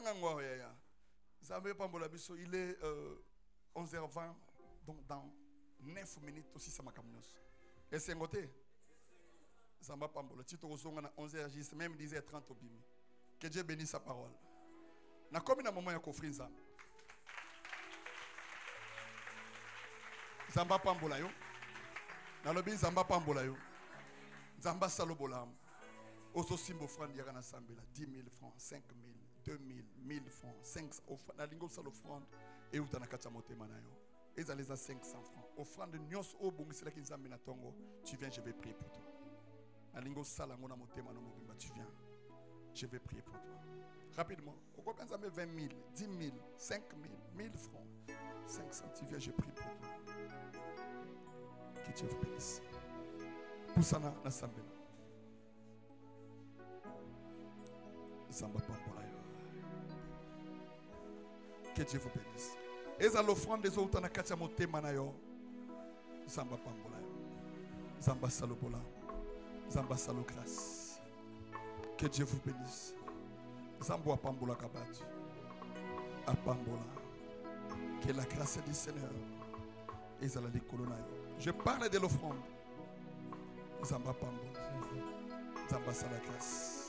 est 11h20, donc dans 9 minutes aussi ça m'a camionné. Et c'est un côté. Zamba pambola. Tito ozonga 11h10, même 10h30 au bimi. Que Dieu bénisse sa parole. Na comme na moment ya kofri nzamba. Zamba pambola yo. Na lobi zamba pambola yo. Zamba salobola. Oso simbo offrande yaka na sambela 10 000 francs, 5 000, 2 000, 1000 francs, 500 offrande. Na lingo salo offrande et utana kacha motema na yo. Eza les 500 francs. Offrande nyos o bongisela ki nzambe na tongo. Tu viens, je vais prier pour toi. Na lingo sala ngona motema no mobimba, tu viens. Je vais prier pour toi. Rapidement. Pourquoi quand ça met 20 000, 10 000, 5 000, 1000 francs, 500, tu viens, je prie pour toi. Que Dieu vous bénisse. Poussana na sambela. Zamba pambola yo. Que Dieu vous bénisse. Et à l'offrande des autres na katia motema na yo. Zamba pambola yo. Zamba salobola. Zamba salo grâce. Que Dieu vous bénisse. Zambo apambola kabatu. Apambola. Que la grâce du Seigneur est à la likolona. Je parle de l'offrande. Zamba pambola. Zamba sala grâce.